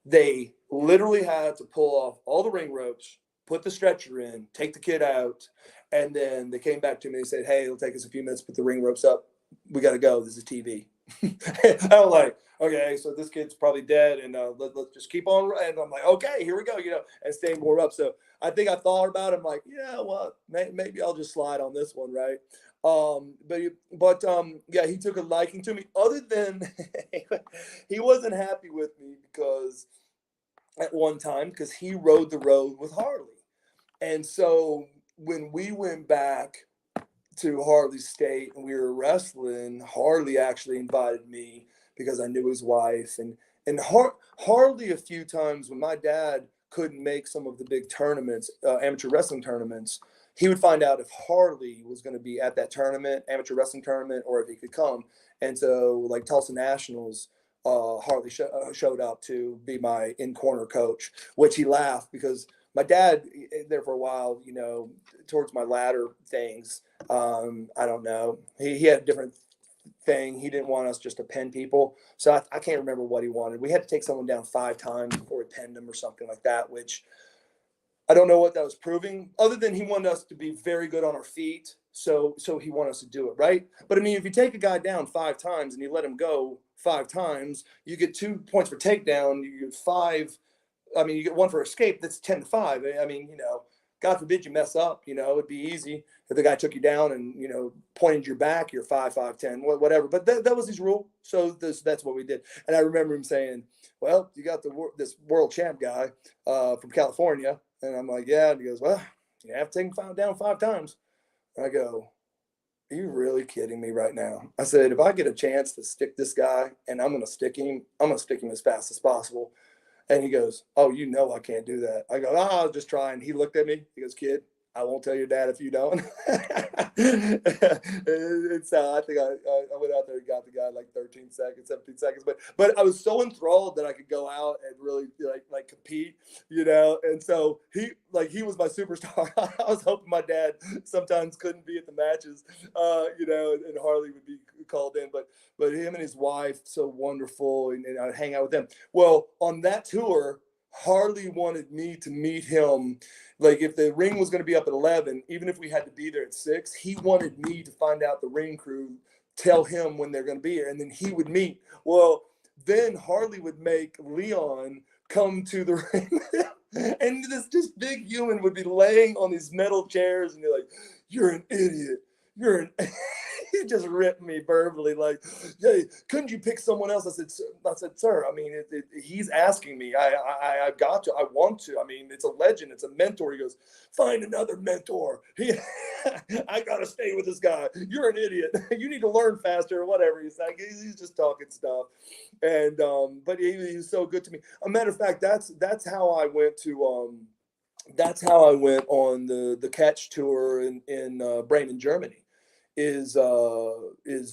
They literally had to pull off all the ring ropes, put the stretcher in, take the kid out. And then they came back to me and said, hey, it'll take us a few minutes, put the ring ropes up. We got to go. This is TV. I'm like, okay, so this kid's probably dead, and let's just keep on. And I'm like, okay, here we go, and staying more up. So I think I thought about it. I'm like, yeah, well, maybe I'll just slide on this one, right? Yeah, he took a liking to me. Other than he wasn't happy with me because at one time because he rode the road with Harley, and so when we went back to Harley State and we were wrestling, Harley actually invited me because I knew his wife, and Harley a few times when my dad couldn't make some of the big tournaments, amateur wrestling tournaments, he would find out if Harley was going to be at that tournament, amateur wrestling tournament, or if he could come. And so, like Tulsa Nationals, Harley showed up to be my in-corner coach, which he laughed because my dad there for a while, towards my latter things. I don't know. He had a different thing. He didn't want us just to pin people. So I can't remember what he wanted. We had to take someone down 5 times before we pinned them or something like that, which I don't know what that was proving, other than he wanted us to be very good on our feet. So he wanted us to do it, right? But I mean, if you take a guy down 5 times and you let him go 5 times, you get 2 points for takedown. You get 5. I mean, you get 1 for escape. That's 10-5. I mean, God forbid you mess up. It'd be easy if the guy took you down and pointed your back. You're 5-5-10, whatever. But that was his rule. So that's what we did. And I remember him saying, "Well, you got this world champ guy from California." And I'm like, "Yeah." And he goes, "Well, you have to take him down 5 times." And I go, "Are you really kidding me right now?" I said, "If I get a chance to stick this guy, and I'm going to stick him as fast as possible." And he goes, "Oh, I can't do that." I go, "Oh, I was just trying." He looked at me. He goes, "Kid, I won't tell your dad if you don't." And so I think I went out there and got the guy like 13 seconds, 17 seconds. But I was so enthralled that I could go out and really like compete, And so he was my superstar. I was hoping my dad sometimes couldn't be at the matches, and Harley would be called in. But him and his wife, so wonderful, and I'd hang out with them. Well, on that tour, Harley wanted me to meet him. Like if the ring was going to be up at 11, even if we had to be there at 6, he wanted me to find out the ring crew, tell him when they're going to be here, and then he would meet. Well, then Harley would make Leon come to the ring, and this big human would be laying on these metal chairs, and you're like, "You're an idiot. You're an." He just ripped me verbally, like, "Hey, couldn't you pick someone else?" I said, "Sir, I mean, he's asking me. I got to. I want to. I mean, it's a legend. It's a mentor." He goes, "Find another mentor. I got to stay with this guy. You're an idiot. You need to learn faster," or whatever he's saying. He's just talking stuff. And but he was so good to me. A matter of fact, that's how I went to that's how I went on the catch tour in Bremen, Germany. Is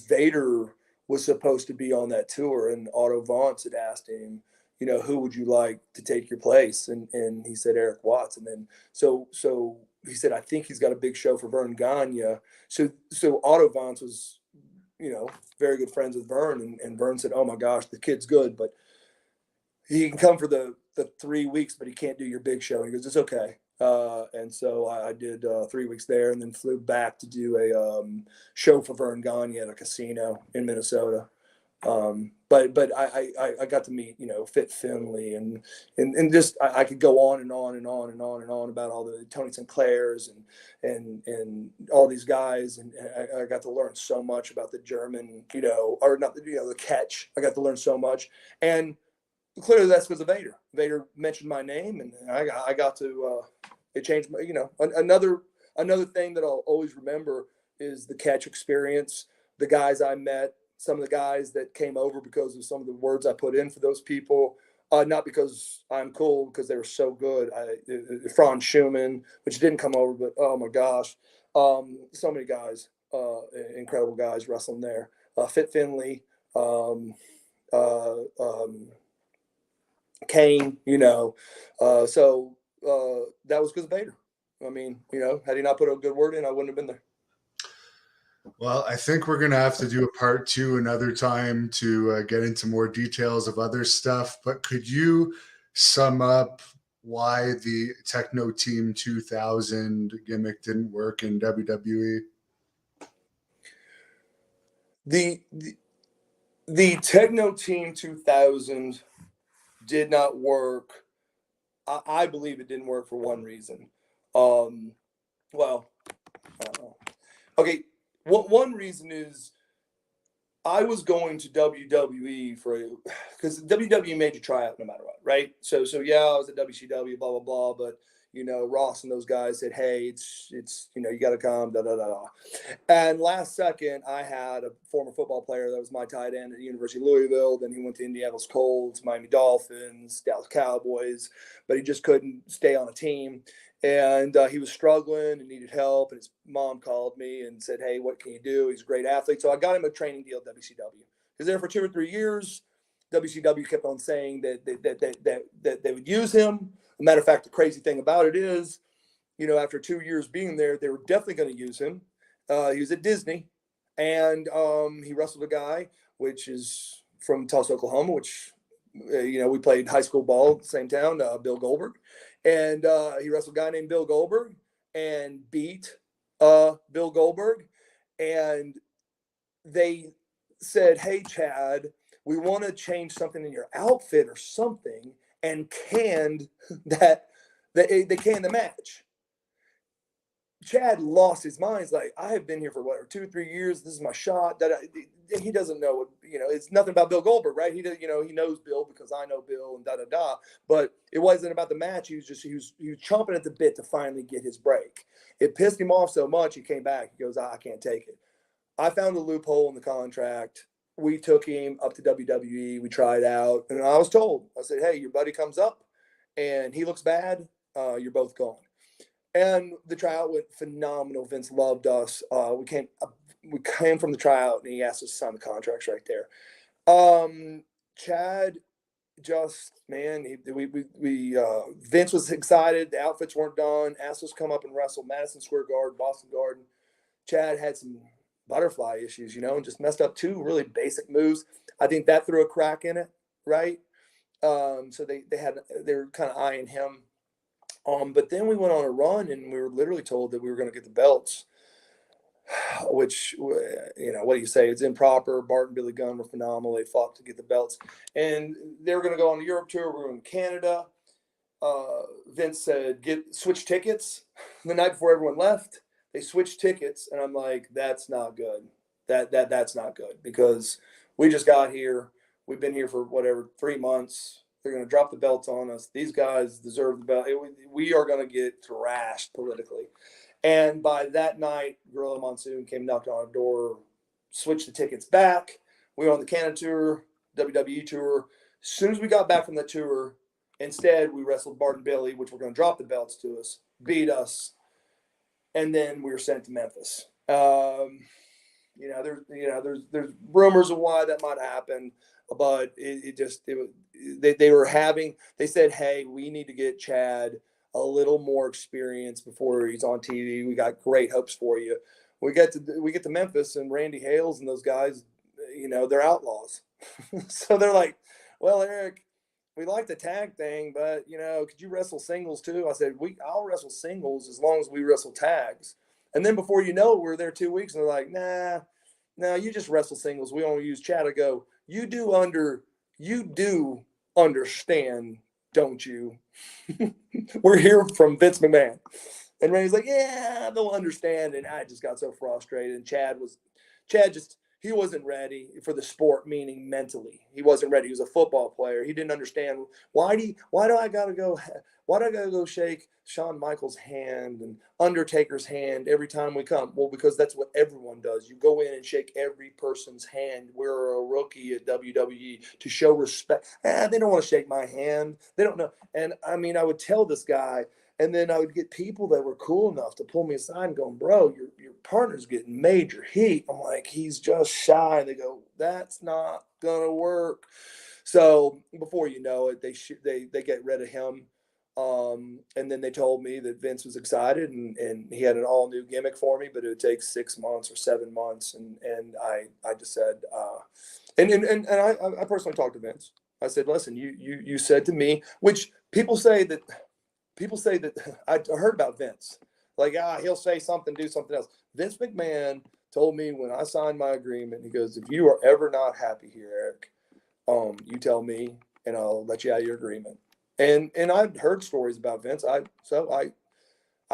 Vader was supposed to be on that tour, and Otto Vance had asked him, "Who would you like to take your place?" And he said Eric Watts. And then so he said, "I think he's got a big show for Vern Gagne." So Otto Vance was, very good friends with Vern, and Vern said, "Oh my gosh, the kid's good, but he can come for the 3 weeks, but he can't do your big show." He goes, "It's okay." And so I did 3 weeks there, and then flew back to do a show for Vern Gagne at a casino in Minnesota. But I got to meet, Fit Finley and just I could go on and on and on and on and on about all the Tony Sinclairs and all these guys, and I got to learn so much about the German, or not the catch. I got to learn so much, and clearly that's because of Vader. Vader mentioned my name, and I got to. It changed my. Another thing that I'll always remember is the catch experience. The guys I met, some of the guys that came over because of some of the words I put in for those people. Not because I'm cool, because they were so good. Franz Schumann, which didn't come over, but oh my gosh, so many guys, incredible guys wrestling there. Fit Finley. Kane, so that was because of Vader. I mean, had he not put a good word in, I wouldn't have been there. Well, I think we're going to have to do a part 2 another time to get into more details of other stuff. But could you sum up why the Techno Team 2000 gimmick didn't work in WWE? The Techno Team 2000 did not work. I believe it didn't work for one reason. Well, I don't know. Okay, one reason is I was going to WWE because WWE made you try out no matter what, right? So yeah, I was at WCW, blah blah blah, but Ross and those guys said, hey, it's you got to come, da da da da. And last second, I had a former football player that was my tight end at the University of Louisville. Then he went to Indianapolis Colts, Miami Dolphins, Dallas Cowboys, but he just couldn't stay on a team. And he was struggling and needed help. And his mom called me and said, hey, what can you do? He's a great athlete. So I got him a training deal at WCW. He was there for 2 or 3 years. WCW kept on saying that they would use him. As a matter of fact, the crazy thing about it is, after 2 years being there, they were definitely going to use him. He was at Disney, and he wrestled a guy, which is from Tulsa, Oklahoma, which, we played high school ball in the same town, Bill Goldberg. And he wrestled a guy named Bill Goldberg and beat Bill Goldberg. And they said, hey, Chad, we want to change something in your outfit or something, and canned they canned the match. Chad lost his mind. He's like, I have been here for 2 or 3 years. This is my shot. He doesn't know what, it's nothing about Bill Goldberg, right? He knows Bill because I know Bill and da da da. But it wasn't about the match. He was chomping at the bit to finally get his break. It pissed him off so much. He came back. He goes, I can't take it. I found a loophole in the contract. We took him up to WWE. We tried out, and I was told, I said, hey, your buddy comes up and he looks bad. You're both gone. And the tryout went phenomenal. Vince loved us. We came from the tryout, and he asked us to sign the contracts right there. Chad, Vince was excited. The outfits weren't done. Asked us to come up and wrestle Madison Square Garden, Boston Garden. Chad had some butterfly issues, and just messed up 2 really basic moves. I think that threw a crack in it, right? So they were kind of eyeing him. But then we went on a run, and we were literally told that we were going to get the belts, which, what do you say? It's improper. Bart and Billy Gunn were phenomenal. They fought to get the belts, and they were going to go on the Europe tour. We were in Canada. Vince said, switch tickets the night before everyone left. They switched tickets, and I'm like, that's not good. That's not good, because we just got here. We've been here for 3 months. They're going to drop the belts on us. These guys deserve the belt. We are going to get thrashed politically. And by that night, Gorilla Monsoon came knocking on our door, switched the tickets back. We were on the Canada tour, WWE tour. As soon as we got back from the tour, instead we wrestled Bart and Billy, which were going to drop the belts to us, beat us, and then we were sent to Memphis. There's rumors of why that might happen, but they said, hey, we need to get Chad a little more experience before he's on TV. We got great hopes for you. We get to Memphis, and Randy Hales and those guys, they're outlaws. So they're like, well, Eric, we like the tag thing, but could you wrestle singles too? I said, I'll wrestle singles as long as we wrestle tags. And then before you know it, we're there 2 weeks, and they're like, nah, you just wrestle singles. We only use Chad. I go, you do understand, don't you? We're here from Vince McMahon. And Randy's like, yeah, they'll understand. And I just got so frustrated. And he wasn't ready for the sport, meaning mentally. He wasn't ready. He was a football player. He didn't understand, why do I gotta go shake Shawn Michaels' hand and Undertaker's hand every time we come? Well, because that's what everyone does. You go in and shake every person's hand. We're a rookie at WWE to show respect. They don't want to shake my hand. They don't know. And I would tell this guy, and then I would get people that were cool enough to pull me aside and go, bro, your partner's getting major heat. I'm like, he's just shy. And they go, that's not going to work. So before you know it, they get rid of him. And then they told me that Vince was excited, and he had an all new gimmick for me, but it would take 6 months or 7 months. And I just said, and I personally talked to Vince. I said, listen, you said to me, which people say that people say that I heard about Vince. Like, he'll say something, do something else. Vince McMahon told me when I signed my agreement, he goes, if you are ever not happy here, Eric, you tell me and I'll let you out of your agreement. And I'd heard stories about Vince. I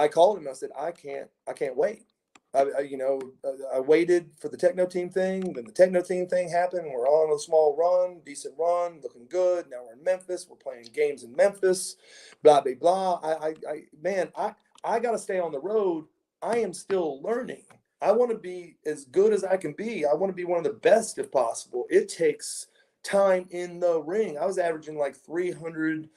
called him and I said, I can't wait. I waited for the Techno Team thing. Then the Techno Team thing happened. We're on a small run, decent run, looking good. Now we're in Memphis. We're playing games in Memphis. Blah blah blah. I got to stay on the road. I am still learning. I want to be as good as I can be. I want to be one of the best if possible. It takes time in the ring. I was averaging like 300.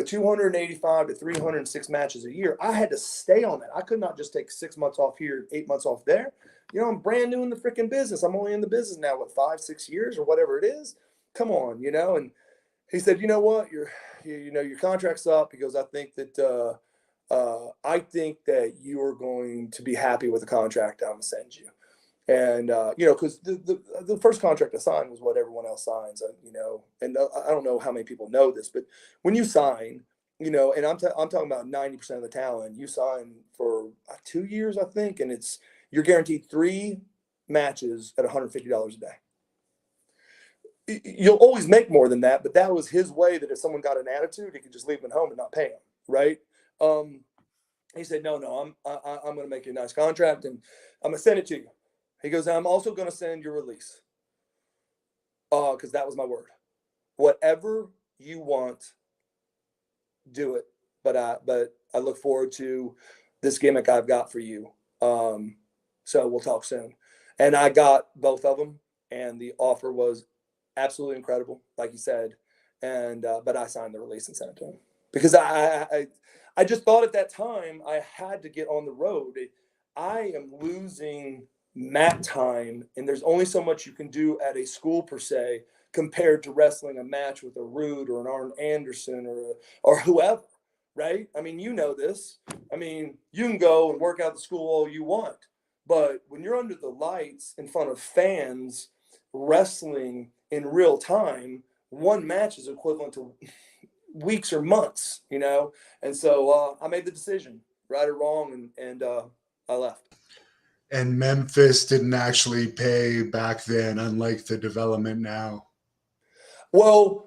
285 to 306 matches a year. I had to stay on that. I could not just take 6 months off here, 8 months off there. I'm brand new in the freaking business. I'm only in the business now, 5-6 years or whatever it is. Come on, And he said, you know what, your contract's up. He goes, I think that you are going to be happy with the contract I'm gonna send you. And, because the first contract I signed was what everyone else signs, and I don't know how many people know this, but when you sign, and I'm talking about 90% of the talent, you sign for 2 years, I think, and you're guaranteed 3 matches at $150 a day. You'll always make more than that, but that was his way that if someone got an attitude, he could just leave them at home and not pay them, right? He said, no, I'm going to make you a nice contract, and I'm going to send it to you. He goes, I'm also going to send your release. Because that was my word. Whatever you want, do it. But I look forward to this gimmick I've got for you. So we'll talk soon. And I got both of them, and the offer was absolutely incredible, like you said. And but I signed the release and sent it to him because I just thought at that time I had to get on the road. I am losing mat time, and there's only so much you can do at a school per se compared to wrestling a match with a Rude or an Arn Anderson or whoever, right? I mean, you know this. I mean, you can go and work out the school all you want, but when you're under the lights in front of fans wrestling in real time, one match is equivalent to weeks or months, And so I made the decision, right or wrong, and I left. And Memphis didn't actually pay back then, unlike the development now. Well,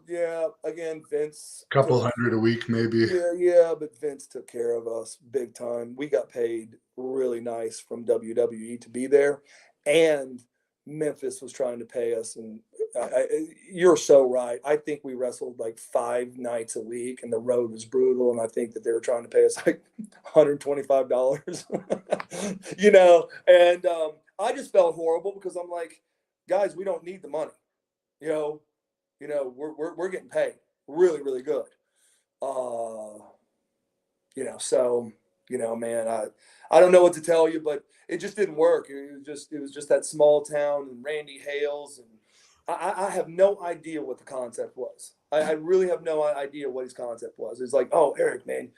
yeah. Again, Vince. Couple hundred a week, maybe. Yeah, but Vince took care of us big time. We got paid really nice from WWE to be there, and Memphis was trying to pay us. And you're so right. I think we wrestled like 5 nights a week, and the road was brutal. And I think that they were trying to pay us like $125, And I just felt horrible because I'm like, guys, we don't need the money. We're getting paid really, really good. So, man, I don't know what to tell you, but it just didn't work. It was just that small town and Randy Hales. And I have no idea what the concept was. I really have no idea what his concept was. It's like, oh, Eric, man,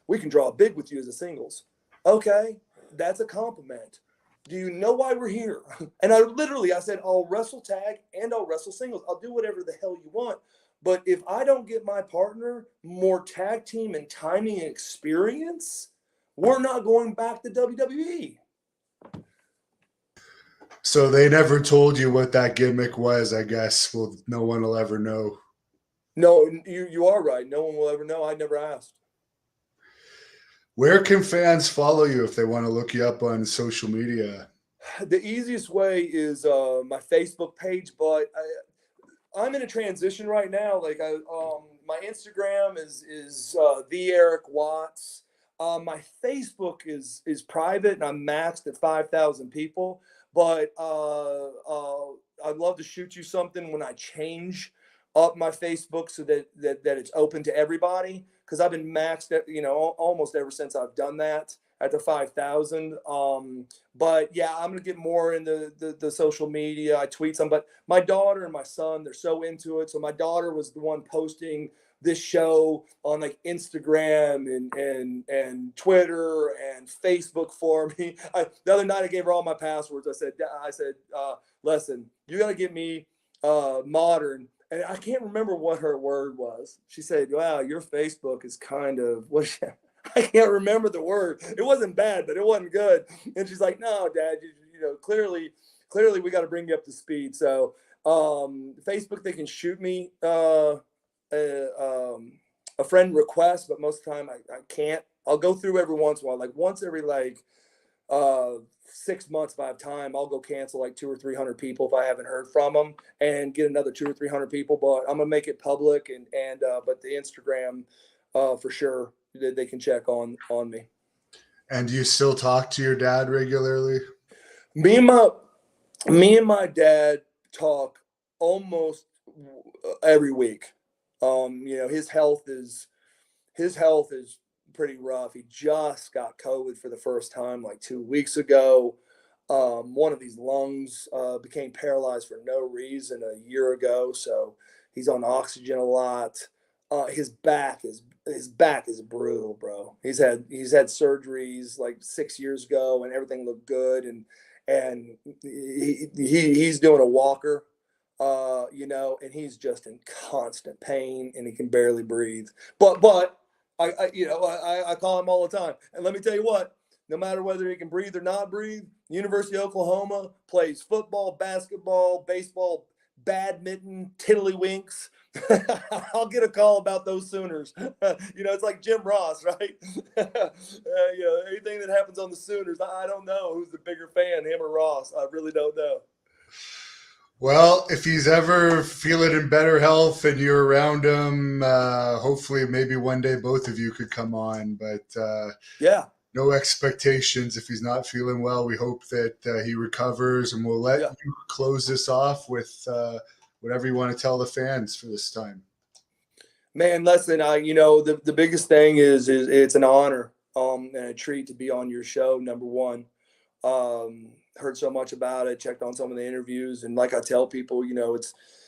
we can draw big with you as a singles. Okay. That's a compliment. Do you know why we're here? And I said, I'll wrestle tag and I'll wrestle singles. I'll do whatever the hell you want. But if I don't get my partner more tag team and timing and experience, we're not going back to WWE. So they never told you what that gimmick was, I guess. Well, no one will ever know. No, you are right. No one will ever know. I never asked. Where can fans follow you if they want to look you up on social media? The easiest way is my Facebook page, but I'm in a transition right now. Like my Instagram is the Eric Watts. My Facebook is private, and I'm maxed at 5,000 people. But I'd love to shoot you something when I change up my Facebook so that it's open to everybody. Because I've been maxed at, almost ever since I've done that at the 5,000. But yeah, I'm gonna get more into the social media. I tweet some, but my daughter and my son, they're so into it. So my daughter was the one posting this show on like Instagram and Twitter and Facebook for me. The other night I gave her all my passwords. I said, listen, you gotta get me modern and I can't remember what her word was. She said, "Wow, your Facebook is kind of what." I can't remember the word. It wasn't bad, but it wasn't good. And she's like, "No, Dad, you know, clearly, we got to bring you up to speed." So, Facebook, they can shoot me a friend request, but most of the time I can't. I'll go through every once in a while, like once every 6 months if I have time. I'll go cancel like 200 or 300 people if I haven't heard from them, and get another 200 or 300 people. But I'm gonna make it public, and but the Instagram, for sure, they can check on me. And do you still talk to your dad regularly? Me and my dad talk almost every week. You know, his health is pretty rough. He just got COVID for the first time like 2 weeks ago. One of his lungs became paralyzed for no reason a year ago, so he's on oxygen a lot. His back is brutal, bro. He's had surgeries like 6 years ago, and everything looked good, and he's doing a walker. You know, and he's just in constant pain, and he can barely breathe. But I call him all the time. And let me tell you what, no matter whether he can breathe or not breathe, University of Oklahoma plays football, basketball, baseball, badminton, tiddlywinks. I'll get a call about those Sooners. You know, it's like Jim Ross, right? You know, anything that happens on the Sooners, I don't know who's the bigger fan, him or Ross. I really don't know. Well, if he's ever feeling in better health and you're around him, hopefully maybe one day both of you could come on. But yeah, no expectations if he's not feeling well. We hope that he recovers, and we'll let you close this off with whatever you want to tell the fans for this time. Man, listen, you know, the biggest thing is it's an honor and a treat to be on your show, number one. Heard so much about it, checked on some of the interviews, and like I tell people, you know,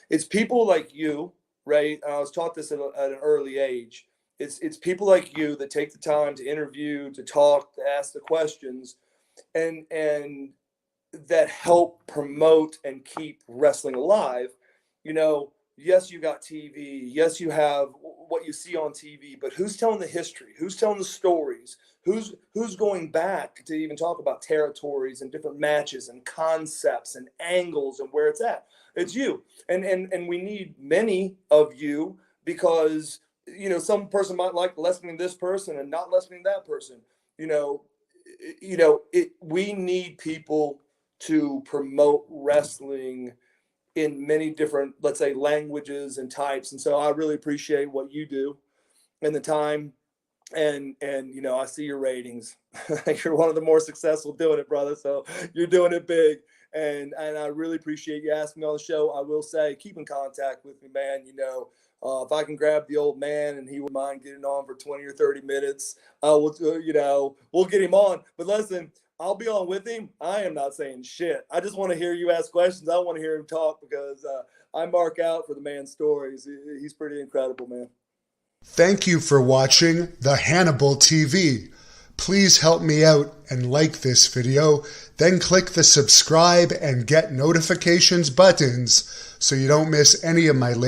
it's people like you, right? I was taught this at an early age. It's people like you that take the time to interview, to talk, to ask the questions, and that help promote and keep wrestling alive. You know, yes, you got TV, yes, you have what you see on TV, but who's telling the history? Who's telling the stories? Who's going back to even talk about territories and different matches and concepts and angles and where it's at? It's you. And we need many of you, because, you know, some person might like listening to this person and not listening to that person. We need people to promote wrestling in many different, let's say, languages and types. And so I really appreciate what you do and the time. And you know, I see your ratings. You're one of the more successful doing it, brother. So you're doing it big. And I really appreciate you asking me on the show. I will say, keep in contact with me, man. You know, if I can grab the old man and he would mind getting on for 20 or 30 minutes, we'll get him on. But listen, I'll be on with him. I am not saying shit. I just want to hear you ask questions. I want to hear him talk, because I mark out for the man's stories. He's pretty incredible, man. Thank you for watching the Hannibal TV. Please help me out and like this video, then click the subscribe and get notifications buttons so you don't miss any of my latest